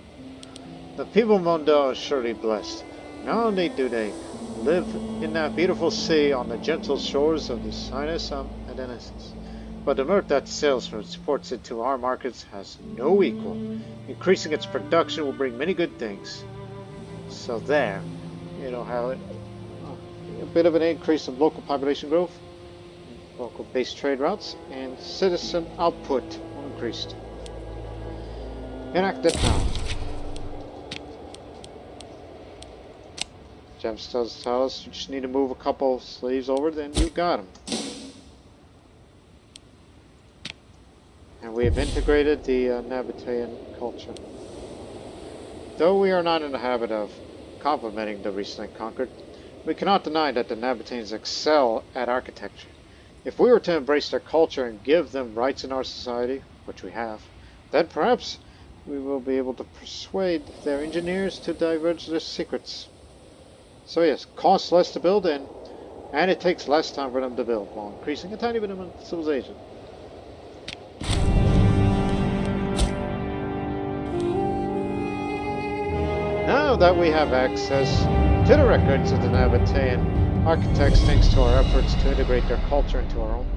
The people of Monda are surely blessed. Not only do they live in that beautiful sea on the gentle shores of the Sinus and Adenesis, but the myrrh that sails from its ports into our markets has no equal. Increasing its production will bring many good things. So there, you know how a bit of an increase in local population growth, local based trade routes, and citizen output will increased. Enact it now. Gemstones tell us you just need to move a couple sleeves over, then you got them. And we have integrated the Nabatean culture. Though we are not in the habit of complimenting the recently conquered, we cannot deny that the Nabateans excel at architecture. If we were to embrace their culture and give them rights in our society, which we have, then perhaps we will be able to persuade their engineers to divulge their secrets. So yes, costs less to build in, and it takes less time for them to build, while increasing a tiny bit of civilization. Now that we have access to the records of the Nabatean architects thanks to our efforts to integrate their culture into our own,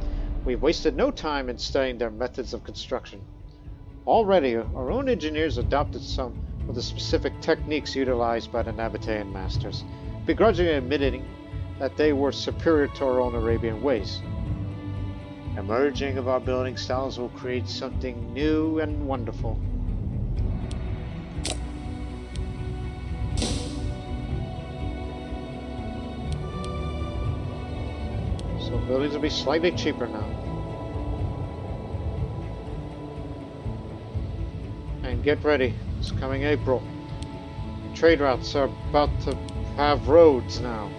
we've wasted no time in studying their methods of construction. Already, our own engineers adopted some of the specific techniques utilized by the Nabatean masters, begrudgingly admitting that they were superior to our own Arabian ways. A merging of our building styles will create something new and wonderful. So buildings will be slightly cheaper now. And get ready, it's coming April. Trade routes are about to have roads now.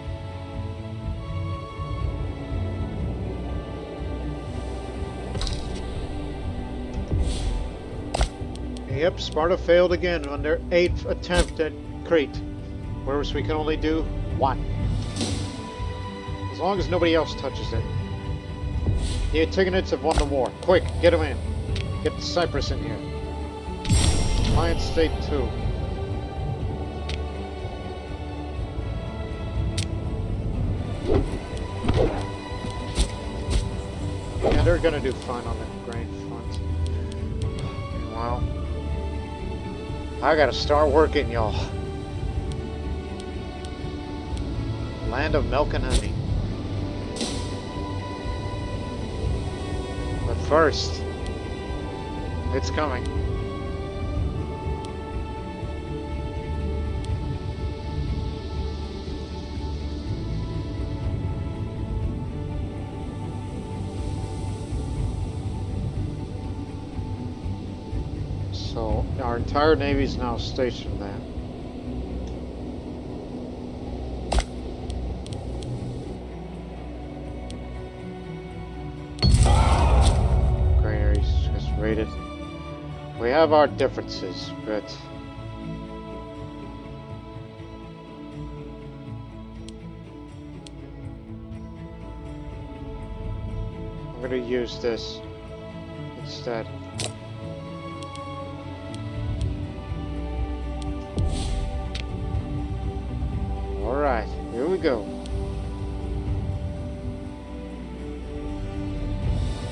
Yep, Sparta failed again on their 8th attempt at Crete, whereas we can only do 1. As long as nobody else touches it. The Antigonids have won the war. Quick, get them in. Get Cyprus in here. Client State 2. Yeah, they're gonna do fine on the grain front. Meanwhile, I gotta start working, y'all. Land of milk and honey. But first, it's coming. So our entire navy is now stationed there. Granaries just raided. We have our differences, but I'm going to use this instead. Alright, here we go.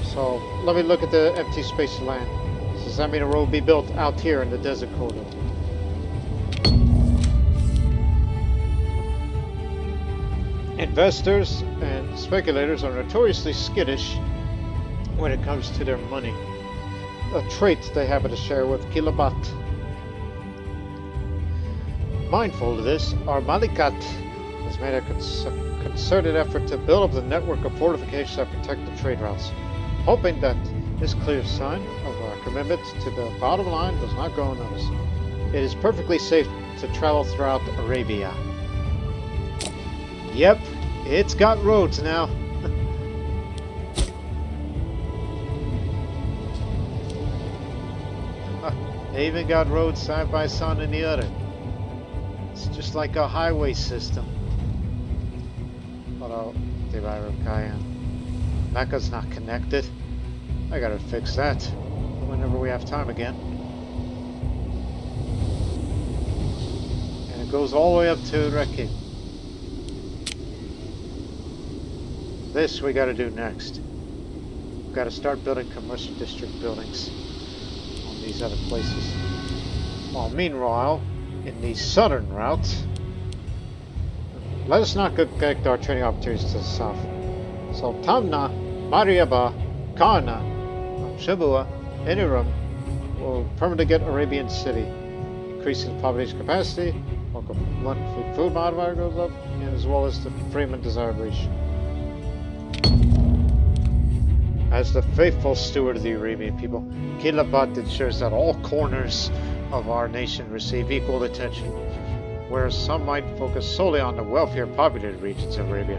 So, let me look at the empty space of land. Does that mean a road will be built out here in the desert corridor? Investors and speculators are notoriously skittish when it comes to their money. A trait they happen to share with Kilabat. Mindful of this, our Malikat has made a concerted effort to build up the network of fortifications that protect the trade routes, hoping that this clear sign of our commitment to the bottom line does not go unnoticed. It is perfectly safe to travel throughout Arabia. Yep, it's got roads now. They even got roads side by side in the other. It's just like a highway system. Although, Mecca's not connected. I gotta fix that whenever we have time again. And it goes all the way up to Reki. This we gotta do next. We've gotta start building commercial district buildings on these other places. While meanwhile, in the southern route, let us not neglect our trading opportunities to the south. So Tamna, Mariaba, Karna, Shibua, Inirum will permanently get Arabian city, increasing the population capacity, local monthly food modifier goes up, and as well as the freeman desired reach. As the faithful steward of the Arabian people, Kilabat ensures that all corners of our nation receive equal attention. Whereas some might focus solely on the wealthier populated regions of Arabia,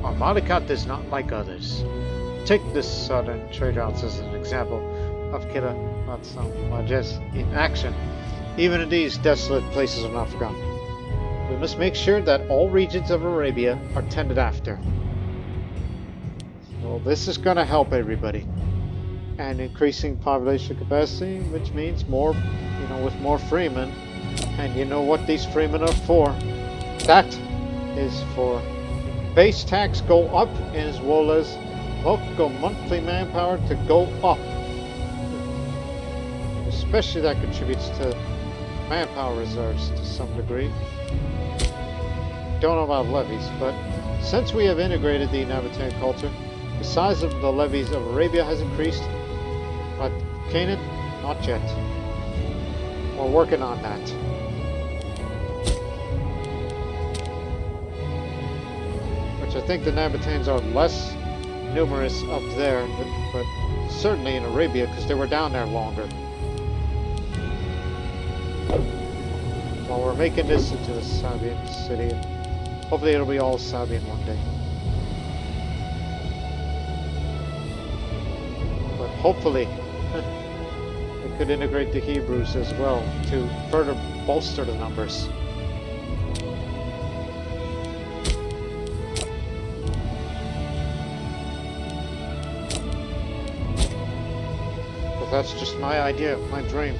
our Malikat is not like others. Take this southern trade routes as an example of Kilabat in action, even in these desolate places of Africa. We must make sure that all regions of Arabia are tended after. So this is going to help everybody. And increasing population capacity, which means more, with more freemen. And you know what these freemen are for? That is for base tax go up, as well as local monthly manpower to go up. Especially that contributes to manpower reserves to some degree. Don't know about levies, but since we have integrated the inhabitant culture, the size of the levies of Arabia has increased, but Canaan, not yet. We're working on that. Which I think the Nabateans are less numerous up there, but certainly in Arabia, because they were down there longer. Well, we're making this into a Sabian city. Hopefully it'll be all Sabian one day. But hopefully we could integrate the Hebrews as well to further bolster the numbers. But that's just my idea, my dream.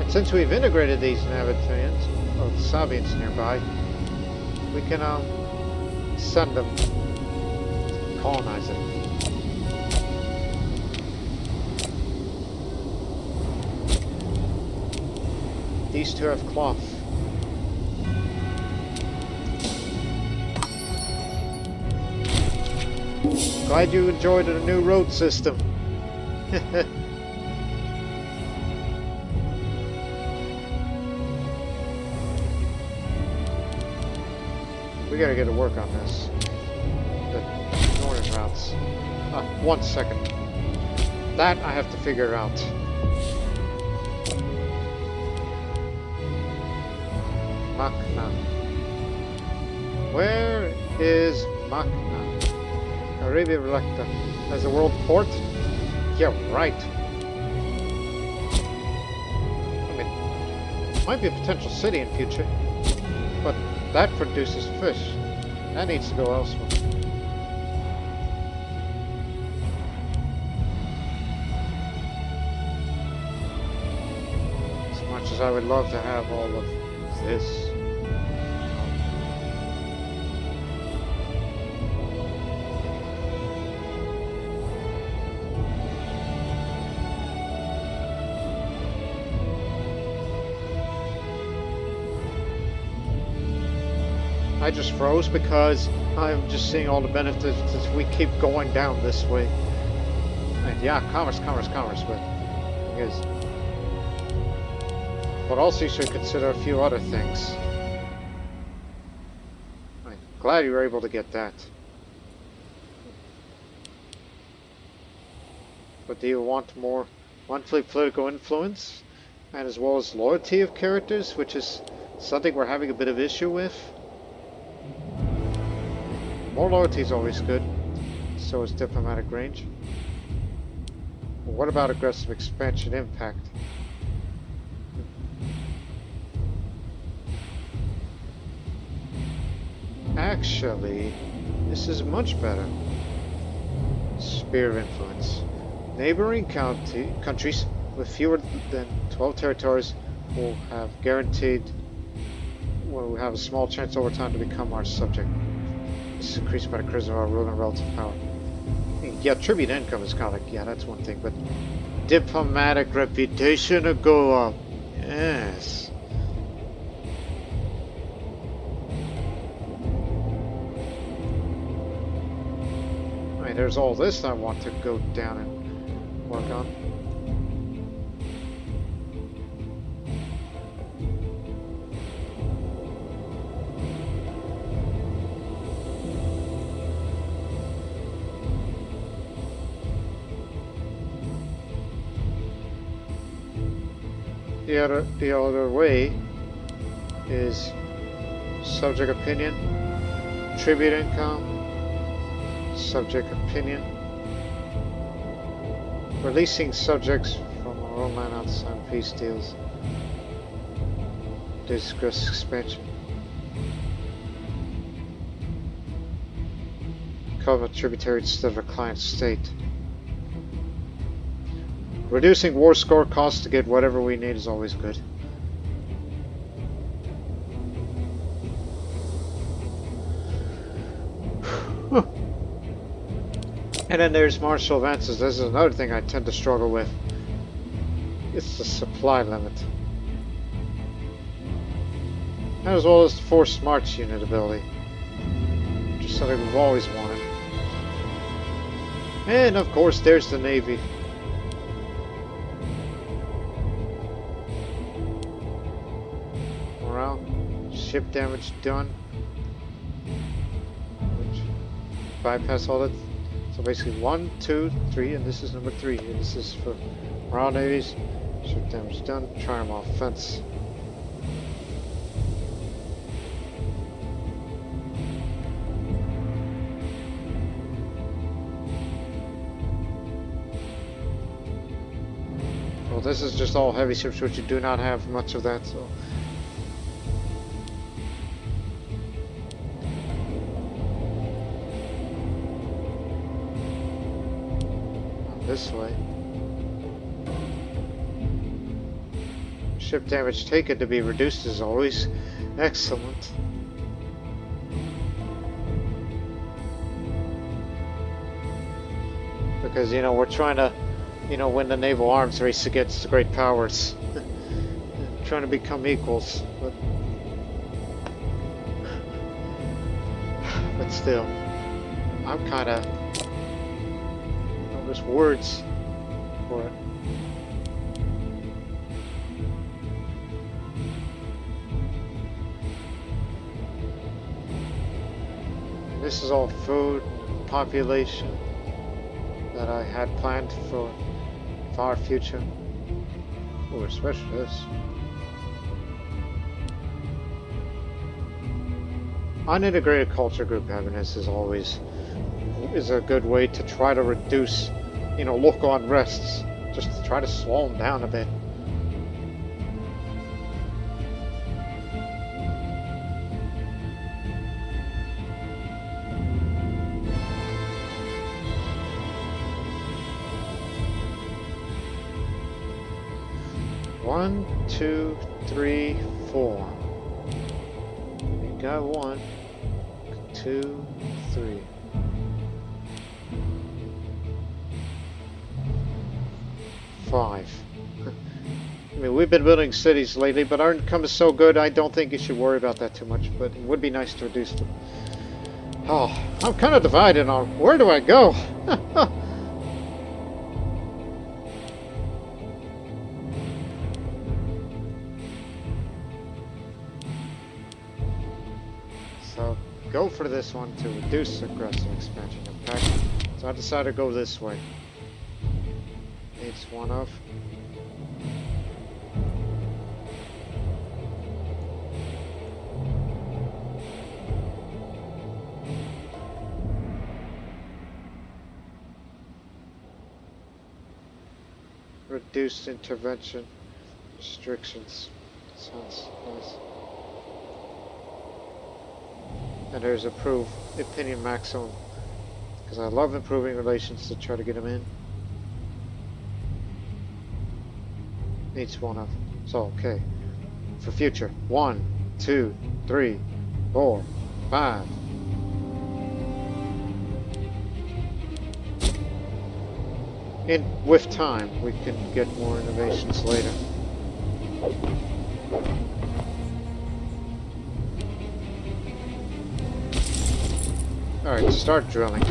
Since we've integrated these Nabateans, or the Sabians nearby, we can send them to colonize it. These two have cloth. Glad you enjoyed the new road system. We gotta get to work on this. The northern routes. 1 second. That I have to figure out. Makna. Where is Makna? Arabia Relecta. As a world port? Yeah, right. I mean, might be a potential city in future, but that produces fish. That needs to go elsewhere. As much as I would love to have all of this. I just froze because I'm just seeing all the benefits as we keep going down this way. And yeah, commerce, but I guess. But also you should consider a few other things. I'm glad you were able to get that. But do you want more monthly political influence? And as well as loyalty of characters, which is something we're having a bit of issue with? More loyalty is always good. So is diplomatic range. But what about aggressive expansion impact? Actually, this is much better. Sphere of influence. Neighboring countries with fewer than 12 territories will have a small chance over time to become our subject. This is increased by the charisma of our ruling relative power. Yeah, tribute income is kind of like, yeah, that's one thing, but diplomatic reputation will go up. Yes. I mean, there's all this I want to go down and work on. The other way is subject opinion, tribute income, subject opinion, releasing subjects from our own land outside peace deals, discuss expansion, cover tributary instead of a client state. Reducing war score costs to get whatever we need is always good. And then there's martial advances. This is another thing I tend to struggle with. It's the supply limit. As well as the forced march unit ability. Which is something we've always wanted. And of course there's the Navy. Ship damage done. Bypass all that. So basically 1, 2, 3, and this is number 3. And this is for morale navies. Ship damage done. Triumph offense. Well, this is just all heavy ships, which you do not have much of that, so. This way. Ship damage taken to be reduced is always excellent. Because, you know, we're trying to, you know, win the naval arms race against the great powers. Trying to become equals. But still, I'm kind of There's words for it. This is all food, population that I had planned for far future. Oh, especially this. Unintegrated culture group happiness is always a good way to try to reduce, local unrests. Just to try to slow them down a bit. One, two, three, four. We got 1, 2, 3. Five. I mean, we've been building cities lately, but our income is so good, I don't think you should worry about that too much, but it would be nice to reduce them. Oh, I'm kind of divided on where do I go? So, go for this one to reduce aggressive expansion impact. So I decided to go this way. Needs one of. Reduced intervention restrictions. Sounds nice. And there's approve opinion maximum. Because I love improving relations to try to get them in. Needs one of. So, okay. For future. 1, 2, 3, 4, 5. And with time, we can get more innovations later. Alright, start drilling.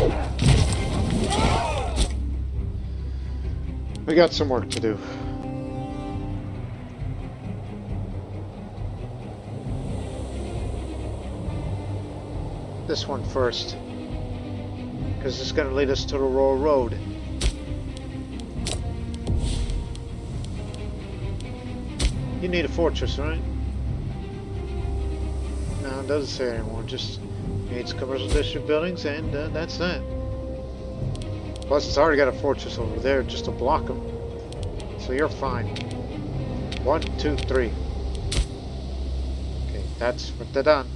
We got some work to do. This one first, because it's going to lead us to the Royal Road. You need a fortress, right? No, it doesn't say anymore. Just needs commercial district buildings, and that's that. Plus, it's already got a fortress over there just to block them. So you're fine. 1, 2, 3. Okay, that's what they're done.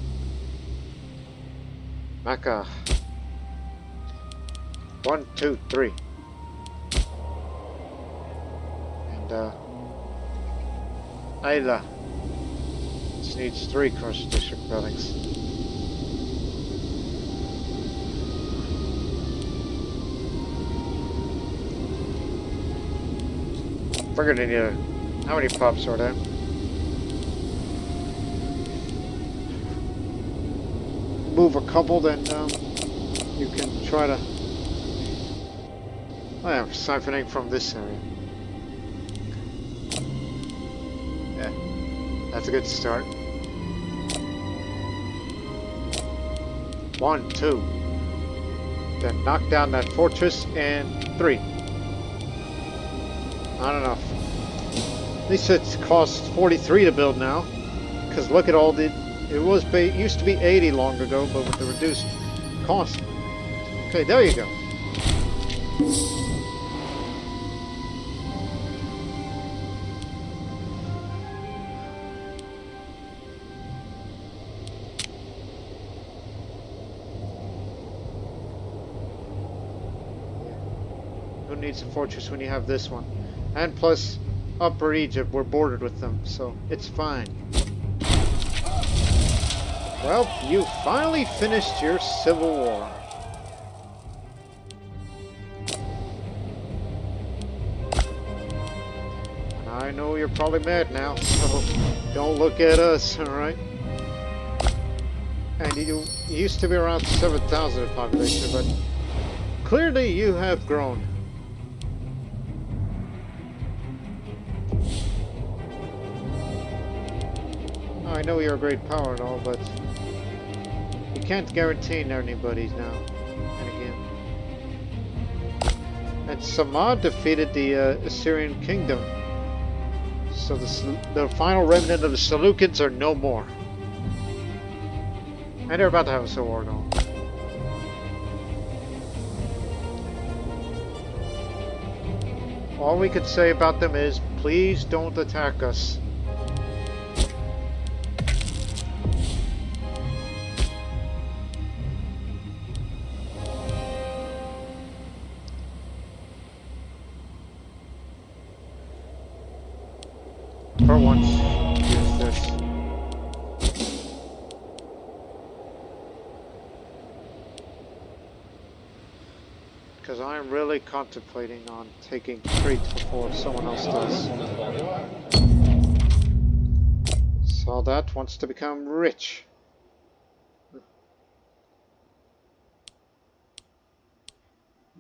Mecca. 1, 2, 3. And Ayla. This needs 3 commercial district buildings. Figured I need a... How many pups are there? Move a couple, then you can try to... Oh yeah, siphoning from this area. Yeah, that's a good start. 1, 2. Then knock down that fortress, and 3. Not enough. At least it costs 43 to build now. Because look at all the... It used to be 80 long ago, but with the reduced cost. Okay, there you go. Who needs a fortress when you have this one? And plus, Upper Egypt, we're bordered with them, so it's fine. Well, you finally finished your civil war. I know you're probably mad now, so don't look at us, alright? And you used to be around 7,000 in population, but clearly you have grown. know you're a great power and all, but you can't guarantee anybody now. And again. And Saba defeated the Assyrian kingdom. So the final remnant of the Seleucids are no more. And they're about to have a civil war now. All we could say about them is, please don't attack us. For once, use this. Because I'm really contemplating on taking Crete before someone else does. Soldat wants to become rich. You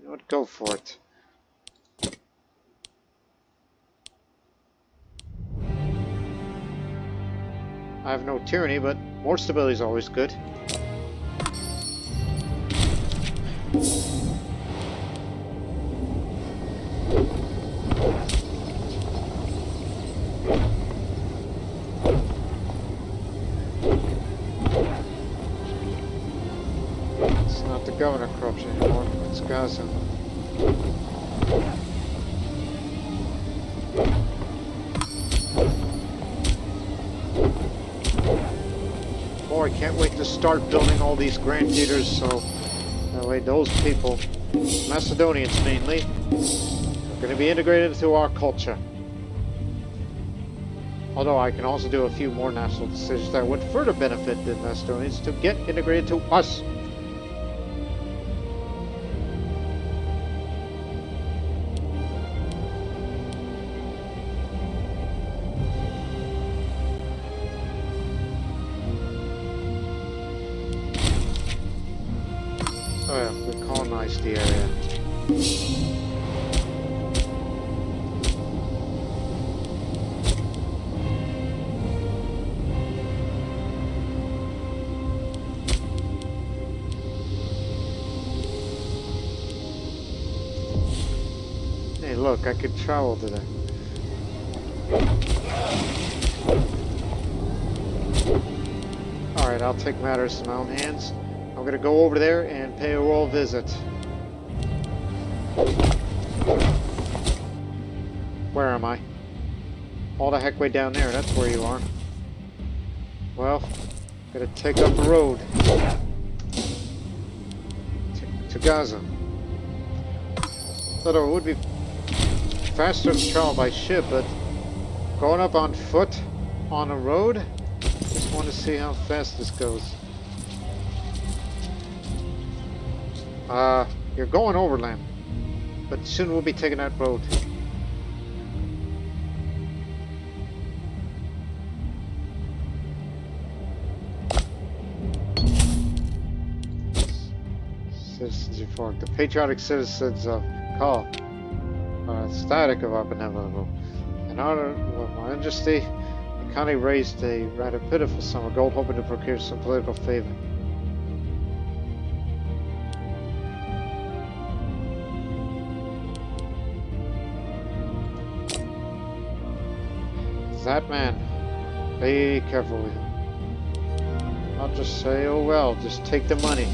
know what? Go for it. I have no tyranny, but more stability is always good. It's not the governor corruption anymore, it's Gaza. I can't wait to start building all these grand theaters, so that way those people, Macedonians mainly, are going to be integrated into our culture. Although I can also do a few more national decisions that would further benefit the Macedonians to get integrated to us. Oh yeah, we colonized the area. Hey look, I could travel to them. Alright, I'll take matters in my own hands. I'm gonna go over there and pay a royal visit. Where am I? All the heck way down there, that's where you are. Well, gotta take up the road to Gaza. Thought it would be faster to travel by ship, but going up on foot on a road, just want to see how fast this goes. You're going overland, but soon we'll be taking that road. Citizens report. The patriotic citizens of Call are ecstatic of our benevolent. In honor of my majesty, the county raised a rather pitiful sum of gold, hoping to procure some political favor. That man, be careful with him. I'll just say, oh well, just take the money.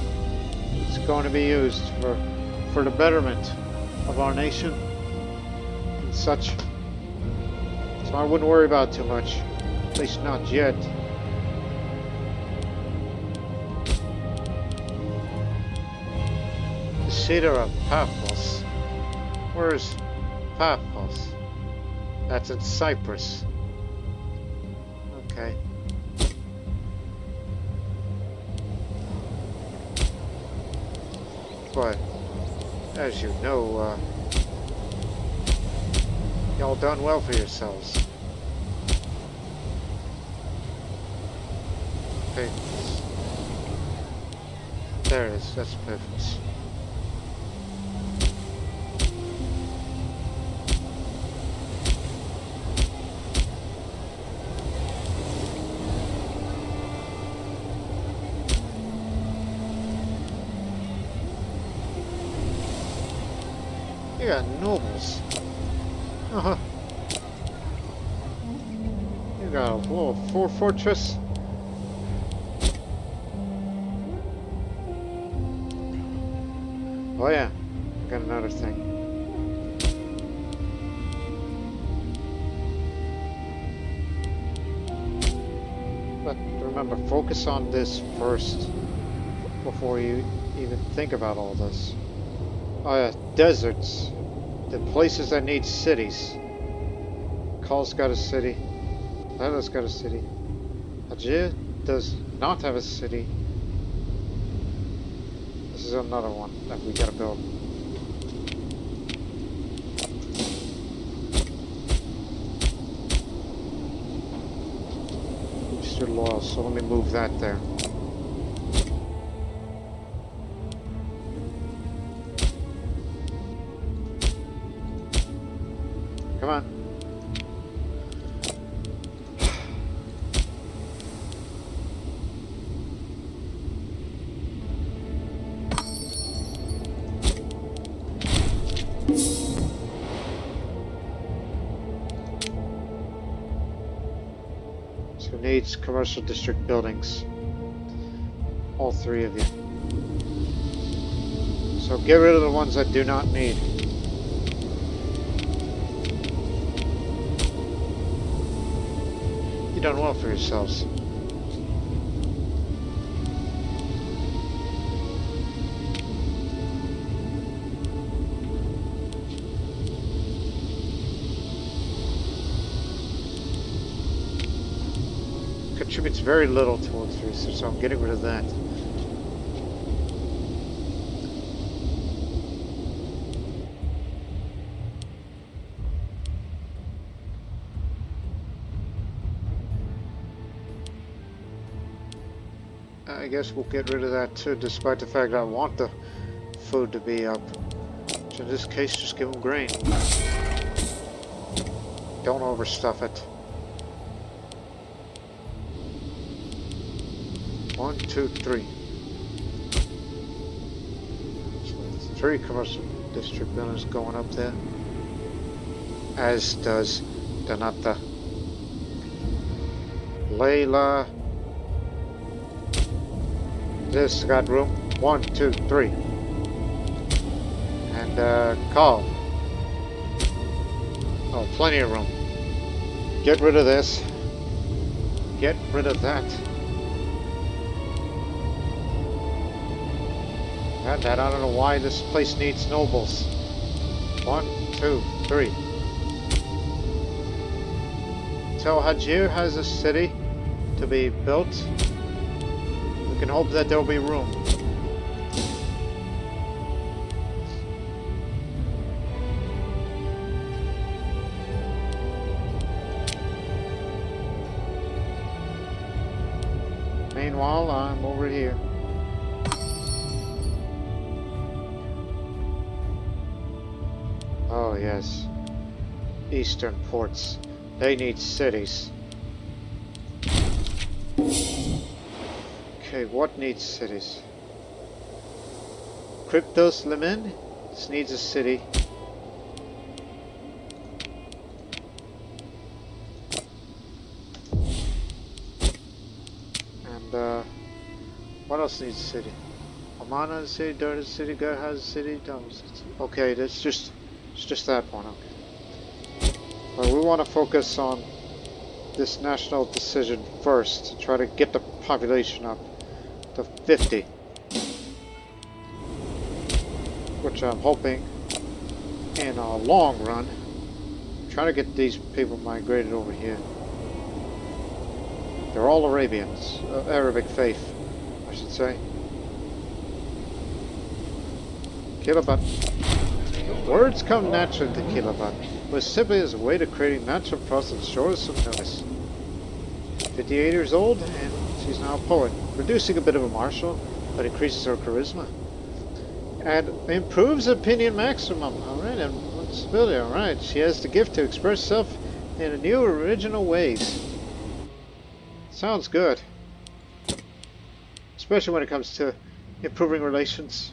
It's going to be used for the betterment of our nation and such. So I wouldn't worry about it too much. At least not yet. The cedar of Paphos. Where's Paphos? That's in Cyprus. Okay. But, as you know, y'all done well for yourselves. Paphos. There it is, that's Paphos. got nobles. Uh-huh. You got a little fortress. Oh yeah, got another thing. But remember, focus on this first before you even think about all this. Oh yeah, deserts. The places that need cities. Kal's got a city. Lela's got a city. Ajir does not have a city. This is another one that we gotta build. Mr. Loyal, so let me move that there. Come on. So needs commercial district buildings. All three of you. So get rid of the ones that do not need. You've done well for yourselves. Contributes very little towards research, so I'm getting rid of that. I guess we'll get rid of that too, despite the fact that I want the food to be up. So in this case, just give them grain. Don't overstuff it. 1, 2, 3. So 3 commercial district buildings going up there. As does Donata. Layla. This got room. 1, 2, 3. And Carl. Oh, plenty of room. Get rid of this. Get rid of that. And that, I don't know why this place needs nobles. 1, 2, 3. So Hajir has a city to be built. We can hope that there will be room. Meanwhile, I'm over here. Oh yes, eastern ports. They need cities. Okay, what needs cities? Cryptos Levant. This needs a city. And what else needs a city? Amana has a city, Dart has a city, Gar has a city, Thomas. Okay, that's just that one. Okay. But we want to focus on this national decision first to try to get the population up to 50, which I'm hoping in a long run try to get these people migrated over here. They're all Arabians, Arabic faith, I should say. Kilabat. Words come naturally to Kilabat, was simply as a way to creating natural process the shortest of notice. 58 years old, and she's now a poet, reducing a bit of a martial, but increases her charisma. And improves opinion maximum. Alright, and ability, alright. She has the gift to express herself in new original ways. Sounds good. Especially when it comes to improving relations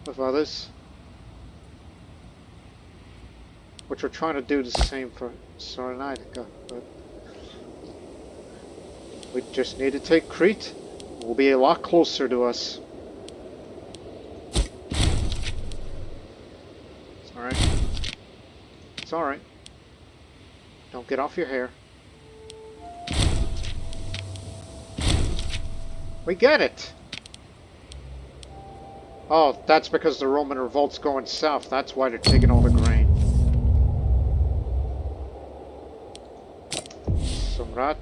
with others. which we're trying to do the same for Cyrenaica, but we just need to take Crete. We'll be a lot closer to us. It's alright. It's alright. Don't get off your hair. We get it! Oh, that's because the Roman revolt's going south. That's why they're taking all the grain. Samrat,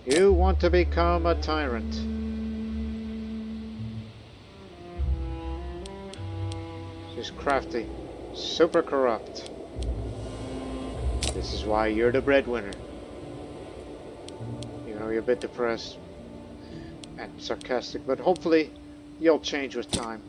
you want to become a tyrant. She's crafty, super corrupt. This is why you're the breadwinner. You know, you're a bit depressed and sarcastic, but hopefully you'll change with time.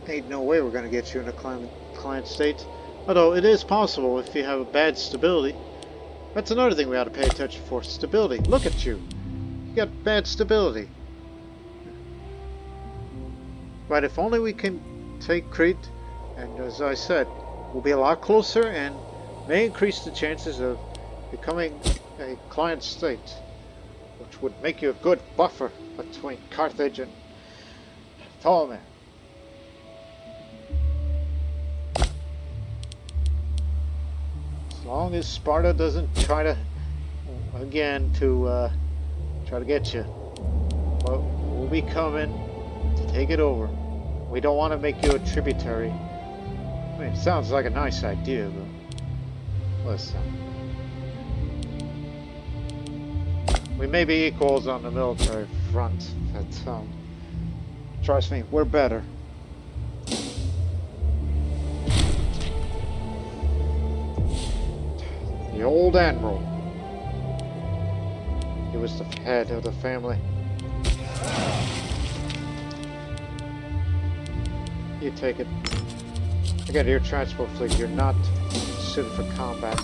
Ain't no way we're going to get you in a client state. Although it is possible if you have a bad stability. That's another thing we ought to pay attention for. Stability. Look at you. You got bad stability. Right, if only we can take Crete, and as I said, we'll be a lot closer and may increase the chances of becoming a client state, which would make you a good buffer between Carthage and Ptolemy. As long as Sparta doesn't try to, again, try to get you, well, we'll be coming to take it over. We don't want to make you a tributary. I mean, it sounds like a nice idea, but listen. We may be equals on the military front, but trust me, we're better. The old admiral. He was the head of the family. You take it. Again, your transport fleet, you're not suited for combat.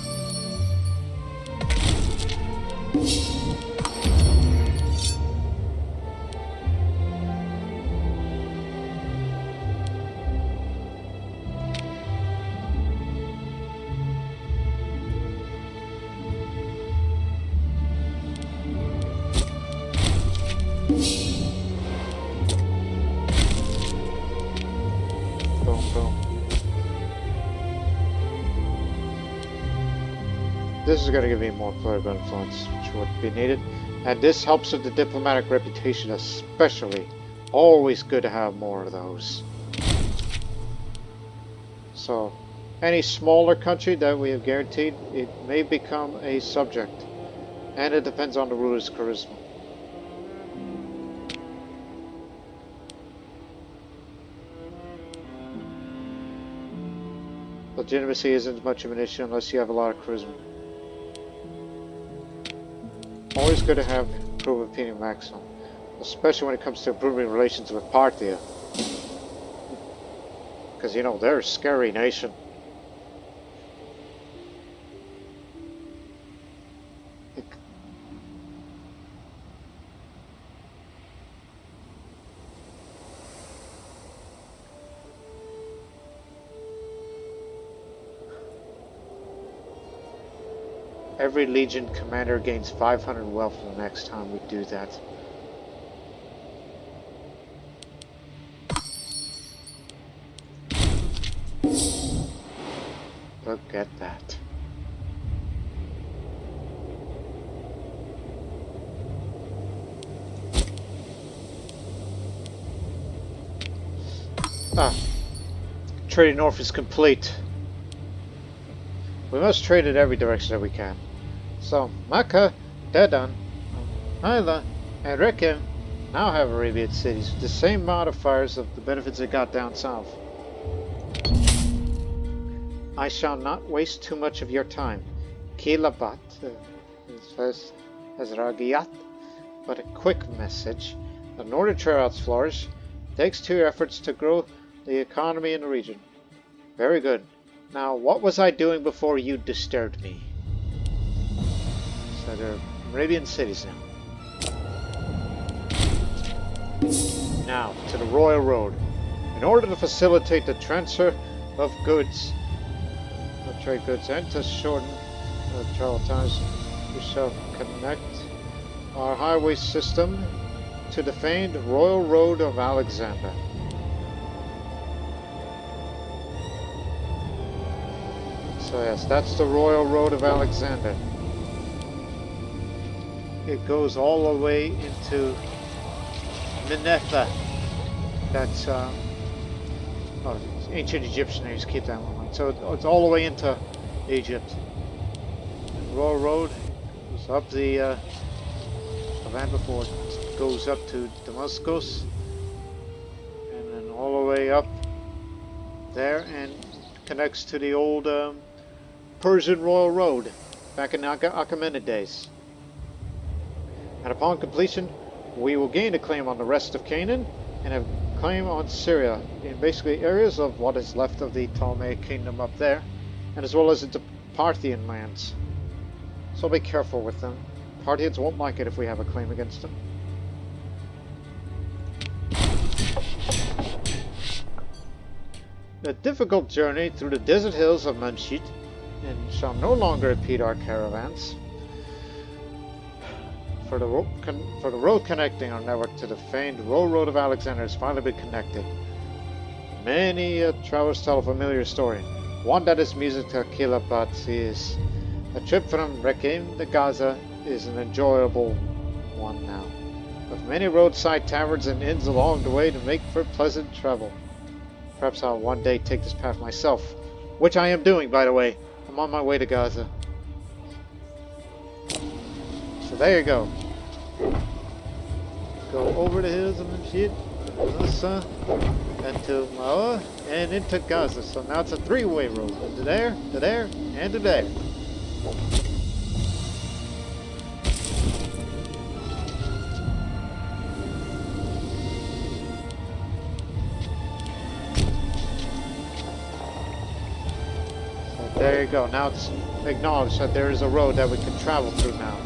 This is going to give me more political influence, which would be needed. And this helps with the diplomatic reputation especially. Always good to have more of those. So, any smaller country that we have guaranteed, it may become a subject. And it depends on the ruler's charisma. Legitimacy isn't much of an issue unless you have a lot of charisma. Always good to have improved opinion maximum, especially when it comes to improving relations with Parthia. Because, you know, they're a scary nation. Every legion commander gains 500 wealth the next time we do that. Look at that. Ah, trading north is complete. We must trade in every direction that we can. So, Makkah, Dedan, Hila, and Rekem now have Arabian cities with the same modifiers of the benefits they got down south. I shall not waste too much of your time. Kilabat, as Ragiyat, but a quick message. The northern trade routes flourish, thanks to your efforts to grow the economy in the region. Very good. Now, what was I doing before you disturbed me? So they're Arabian cities now. Now, to the Royal Road. In order to facilitate the transfer of goods, trade goods, and to shorten travel times, we shall connect our highway system to the famed Royal Road of Alexander. So yes, that's the Royal Road of Alexander. It goes all the way into Nineveh. That's ancient Egyptian names, keep that one. So it's all the way into Egypt. The Royal Road goes up the Levant before it goes up to Damascus, and then all the way up there and connects to the old Persian Royal Road back in Achaemenid days. And upon completion, we will gain a claim on the rest of Canaan and a claim on Syria, in basically areas of what is left of the Ptolemaic Kingdom up there, and as well as into Parthian lands. So be careful with them. Parthians won't like it if we have a claim against them. The difficult journey through the desert hills of Manshit and shall no longer impede our caravans. For the road connecting our network to the famed Road of Alexander has finally been connected. Many travelers tell a familiar story, one that is music to Kilabat is. A trip from Rekem to Gaza is an enjoyable one now, with many roadside taverns and inns along the way to make for pleasant travel. Perhaps I'll one day take this path myself, which I am doing, by the way. I'm on my way to Gaza. So there you go. Go over the hills of Manshit, and to Ma'ah, and into Gaza. So now it's a three-way road. To there, and to there. So there you go. Now it's acknowledged that there is a road that we can travel through now.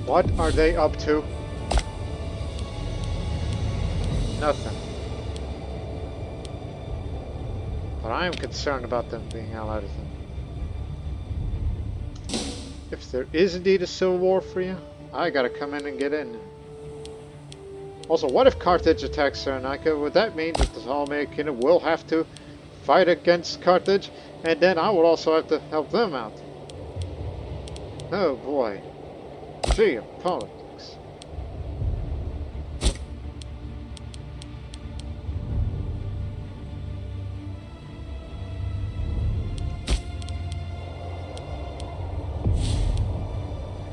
What are they up to? Nothing. But I am concerned about them being allied with them. If there is indeed a civil war for you, I gotta come in and get in. Also, what if Carthage attacks Cyrenaica? Would that mean that the Ptolemaic Kingdom will have to fight against Carthage, and then I will also have to help them out? Oh boy. Geopolitics.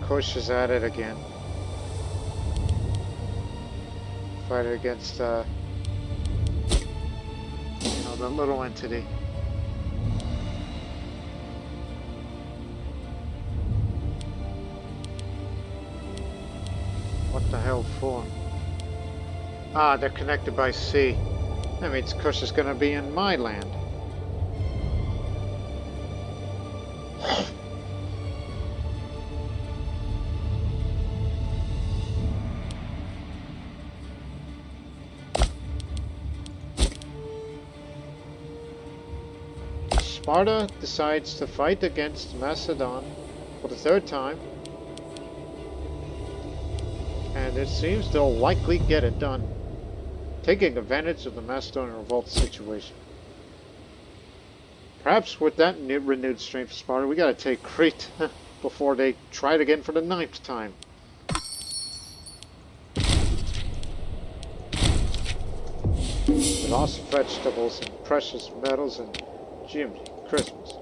Kush is at it again. Fight against, the little entity. What the hell for? Ah, they're connected by sea. That means Kush is going to be in my land. Sparta decides to fight against Macedon for the third time. And it seems they'll likely get it done. taking advantage of the Macedonian revolt situation. Perhaps with that renewed strength of Sparta, we gotta take Crete before they try it again for the 9th time. Lost vegetables and precious metals and Jimmy Christmas.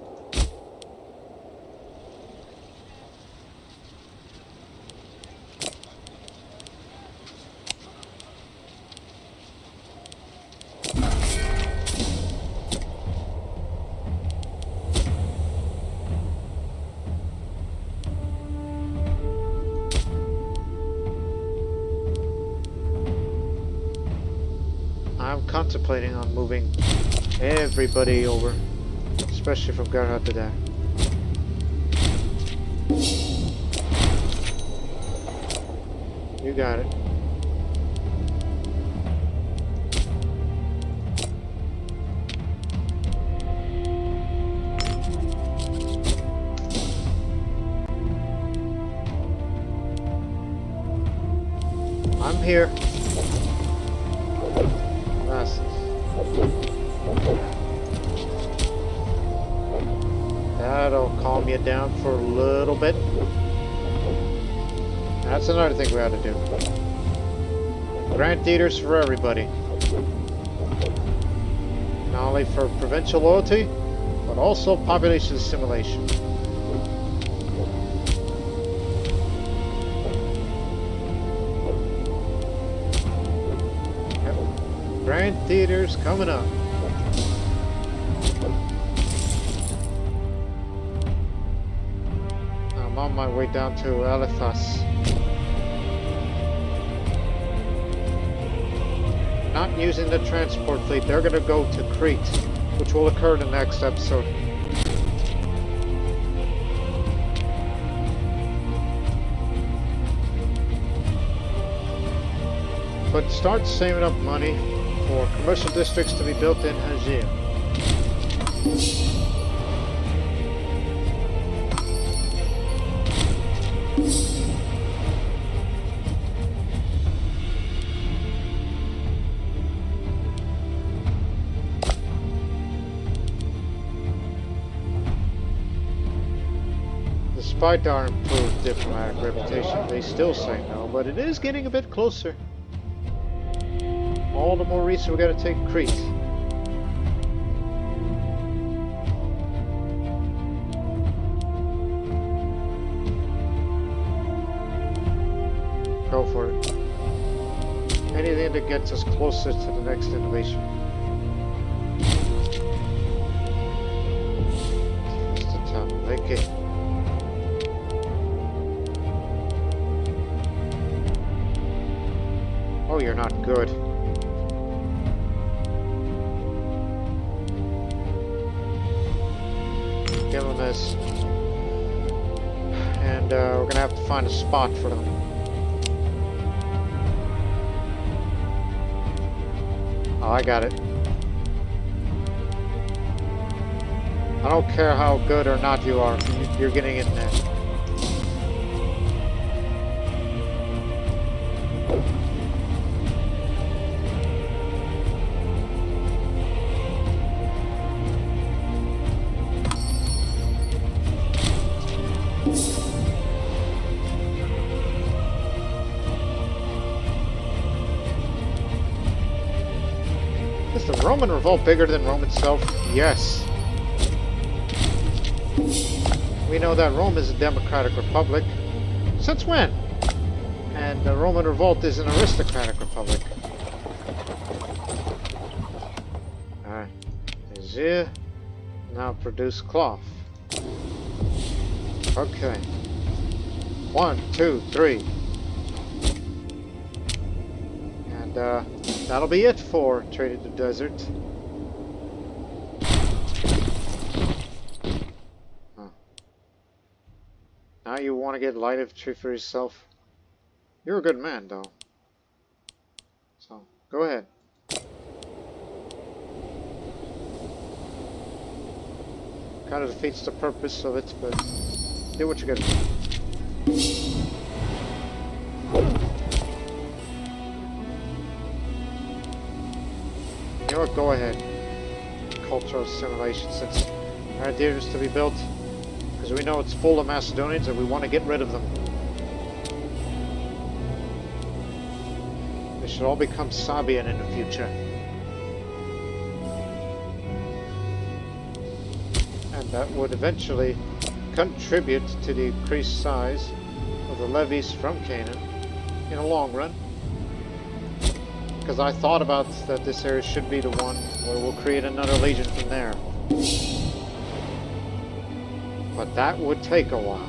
I'm contemplating on moving everybody over, especially from Gerhard to there. You got it. I'm here. That'll calm you down for a little bit. That's another thing we ought to do. Grant theaters for everybody. Not only for provincial loyalty, but also population assimilation. Yep. Grant theaters coming up. On my way down to Eliphas. Not using the transport fleet, they're going to go to Crete, which will occur in the next episode. But start saving up money for commercial districts to be built in Hajir. Despite our improved diplomatic reputation, they still say no, but it is getting a bit closer. All the more reason we gotta take Crete. Go for it. Anything that gets us closer to the next innovation. Mr. Ptolemaic. Oh, you're not good. Give them this. And we're gonna have to find a spot for them. Oh, I got it. I don't care how good or not you are, you're getting in there. Is the Roman revolt bigger than Rome itself? Yes. We know that Rome is a democratic republic. Since when? And the Roman revolt is an aristocratic republic. Alright. Is here. Now produce cloth. Okay. 1, 2, 3. And that'll be it for Traded the Desert. Huh. Now you want to get light infantry for yourself? You're a good man, though. So, go ahead. Kind of defeats the purpose of it, but do what you gotta do. Let's 2 2 what? Go ahead. Cultural assimilation, since our theater is to be built, because we know it's full of Macedonians and we want to get rid of them. They should all become Sabian in the future. And that would eventually contribute to the increased size of the levies from Canaan in the long run. Because I thought about that this area should be the one where we'll create another legion from there. But that would take a while.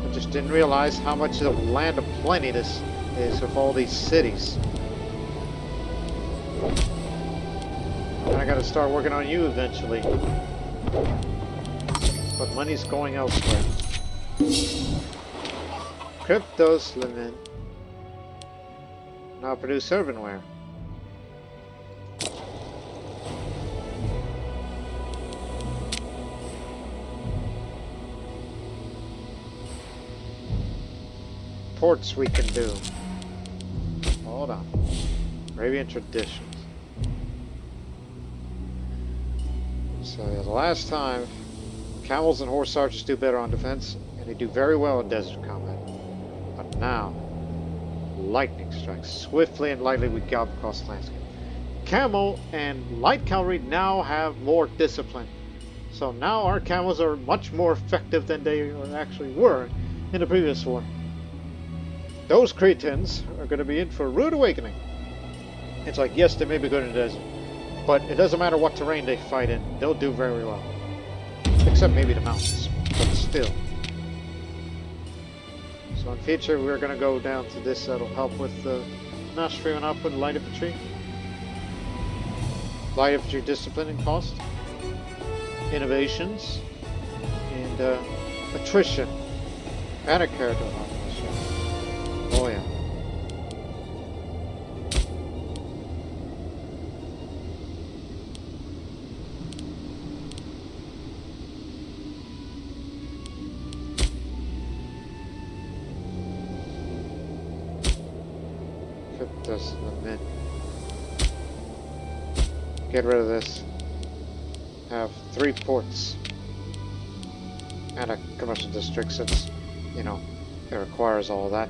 I just didn't realize how much of the land of plenty this is with all these cities. And I gotta start working on you eventually. But money's going elsewhere. Cryptos, Levant. Now produce urbanware. Ports we can do. Hold on. Arabian traditions. So yeah, the last time, camels and horse archers do better on defense, and they do very well in desert combat. But now, lightning strikes swiftly and lightly we gallop across the landscape. Camel and light cavalry now have more discipline. So now our camels are much more effective than they actually were in the previous war. Those Cretans are going to be in for a rude awakening. It's like, yes, they may be good in the desert, but it doesn't matter what terrain they fight in, they'll do very well. Except maybe the mountains, but still. So in future we're going to go down to this, that'll help with the mastery and output light infantry. Light infantry discipline and cost. Innovations. And attrition. And a character optimization. Oh yeah. This Levant. Get rid of this. Have 3 ports and a commercial district, since you know it requires all that.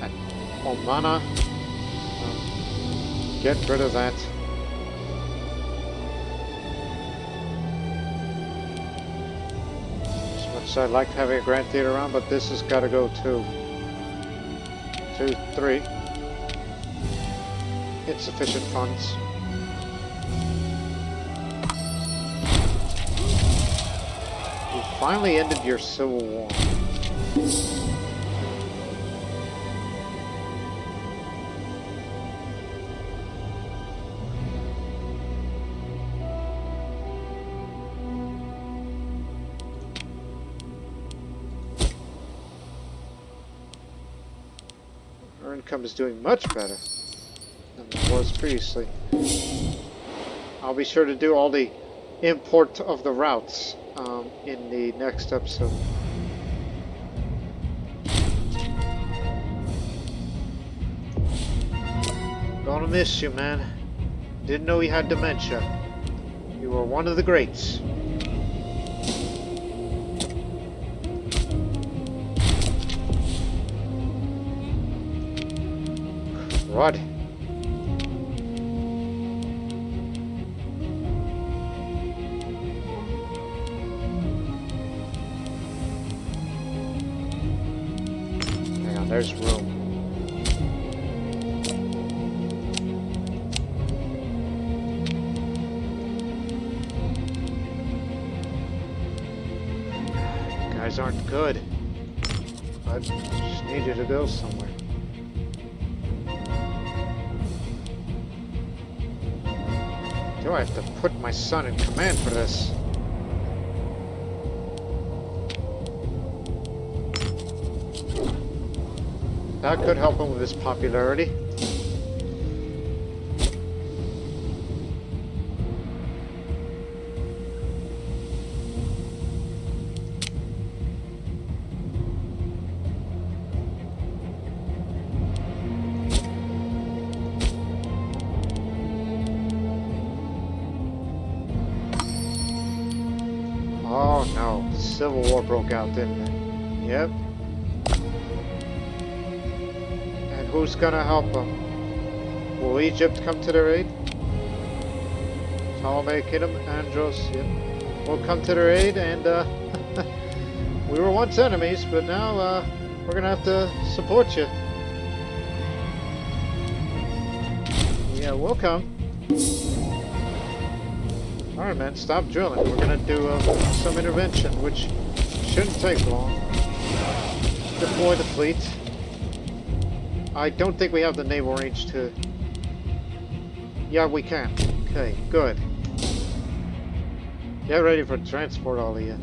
And Omana, get rid of that. As much as I'd like having a grand theater around, but this has got to go too. 2, 3. Insufficient funds. You finally ended your civil war. Our income is doing much better than it was previously. I'll be sure to do all the import of the routes in the next episode. Gonna miss you, man. Didn't know you had dementia. You were one of the greats. What? Hang on, there's room. You guys aren't good. I just need you to go somewhere. Do I have to put my son in command for this? That could help him with his popularity. Civil War broke out, didn't it? Yep. And who's gonna help them? Will Egypt come to their aid? Ptolemaic Kingdom, Andros, yep. Will come to their aid, and we were once enemies, but now we're gonna have to support you. Yeah, we'll come. Alright, man, stop drilling. We're gonna do some intervention, which shouldn't take long. Deploy the fleet. I don't think we have the naval range to... Yeah, we can. Okay, good. Get ready for transport, all of you.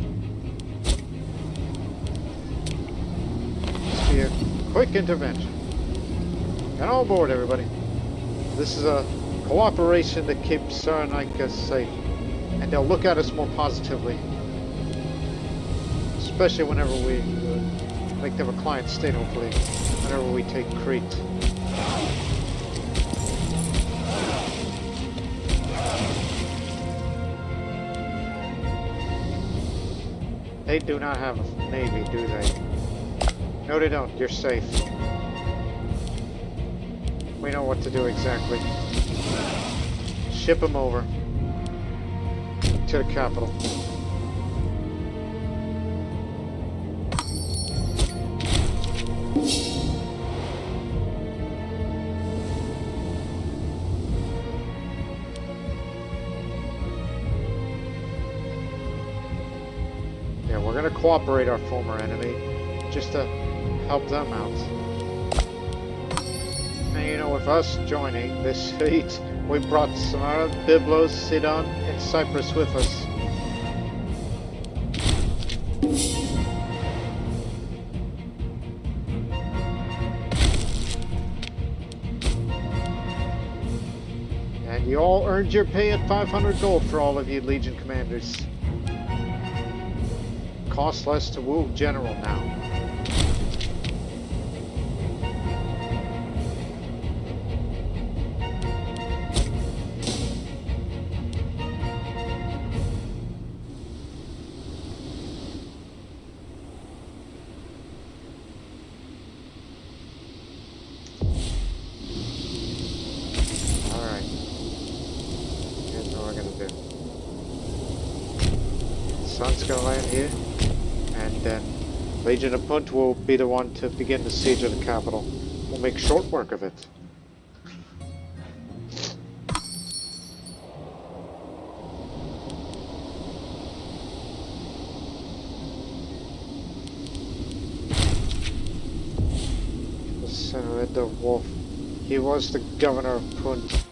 Just be a quick intervention. Get on board, everybody. This is a cooperation to keep Cyrenaica safe. And they'll look at us more positively. Especially whenever we make them a client state, hopefully. Whenever we take Crete. They do not have a navy, do they? No, they don't. You're safe. We know what to do exactly. Ship them over to the capital. Yeah, we're gonna cooperate our former enemy just to help them out. And you know, with us joining this fleet, we brought Samara, Byblos, Sidon, and Cyprus with us. And you all earned your pay at 500 gold for all of you Legion commanders. Costs less to woo general now. Sun's gonna land here, and then Legion of Punt will be the one to begin the siege of the capital. We'll make short work of it. The Senator Wolf, he was the governor of Punt.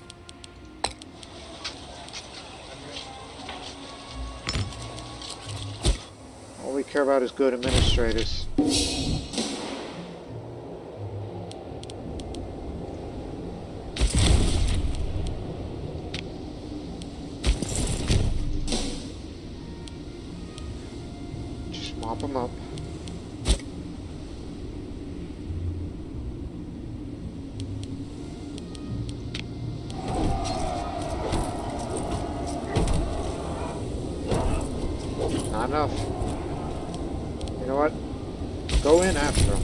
All we care about is good administrators. Just mop them up. Not enough. You know what? Go in after him.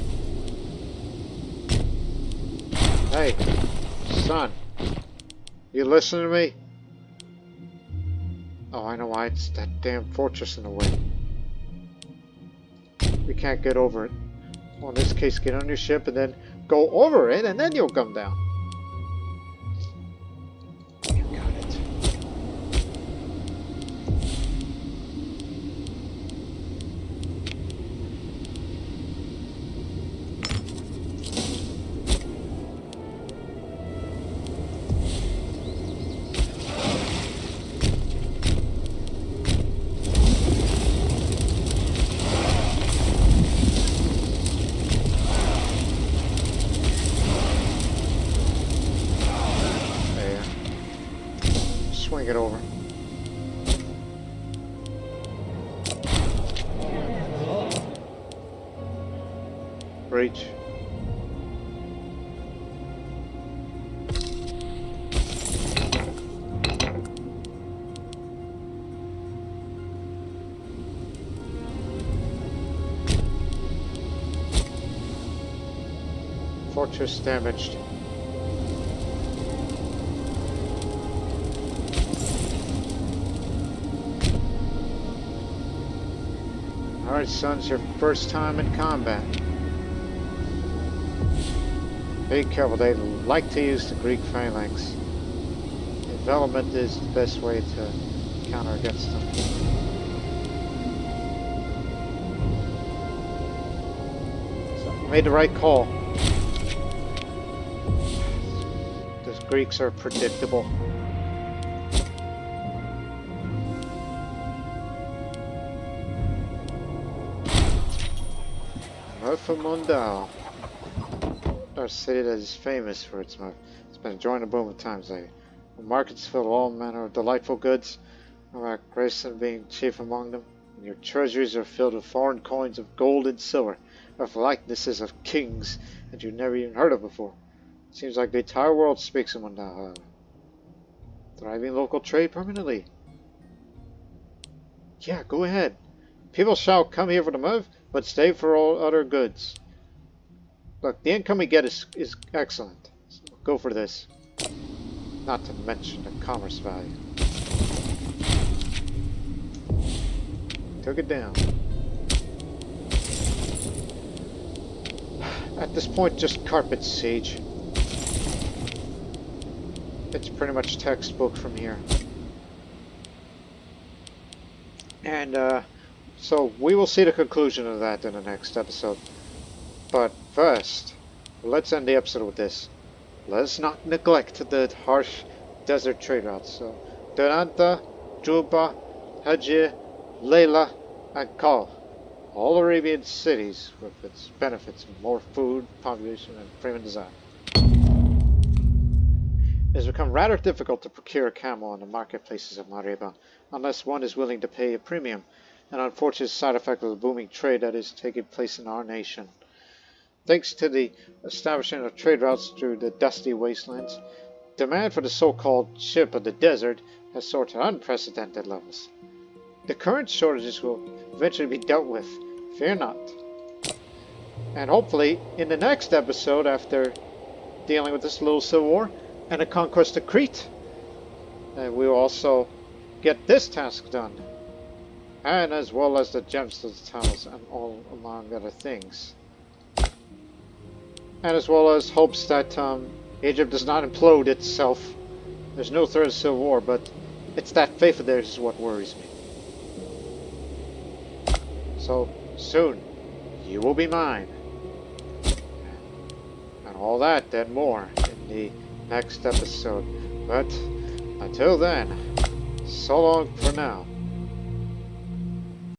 Hey, son. You listen to me? Oh, I know why. It's that damn fortress in the way. We can't get over it. Well, in this case, get on your ship and then go over it, and then you'll come down. You got it. Swing it over. Breach. Fortress damaged. Alright, sons, your first time in combat. Be careful, they like to use the Greek phalanx. Envelopment is the best way to counter against them. So, made the right call. Those Greeks are predictable. Mundal. Our city that is famous for its market. It's been enjoying a boom of times lately. The markets filled with all manner of delightful goods, about Grayson being chief among them, and your treasuries are filled with foreign coins of gold and silver, of likenesses of kings that you've never even heard of before. It seems like the entire world speaks of Mundal, however. Thriving local trade permanently. Yeah, go ahead. People shall come here for the move, but stay for all other goods. Look, the income we get is excellent. So go for this. Not to mention the commerce value. Took it down. At this point, just carpet siege. It's pretty much textbook from here. And, so we will see the conclusion of that in the next episode. But first, let's end the episode with this. Let's not neglect the harsh desert trade routes. So, Duranta, Juba, Hajir, Layla, and Kal. All Arabian cities with its benefits of more food, population, and premium design. It has become rather difficult to procure a camel in the marketplaces of Mareba, unless one is willing to pay a premium, an unfortunate side effect of the booming trade that is taking place in our nation. Thanks to the establishment of trade routes through the dusty wastelands, demand for the so-called ship of the desert has soared to unprecedented levels. The current shortages will eventually be dealt with, fear not. And hopefully, in the next episode, after dealing with this little civil war and the conquest of Crete, we will also get this task done. And as well as the gems of the tunnels and all among other things. And as well as hopes that Egypt does not implode itself. There's no threat of civil war, but it's that faith of theirs is what worries me. So soon, you will be mine. And all that and more in the next episode. But until then, so long for now.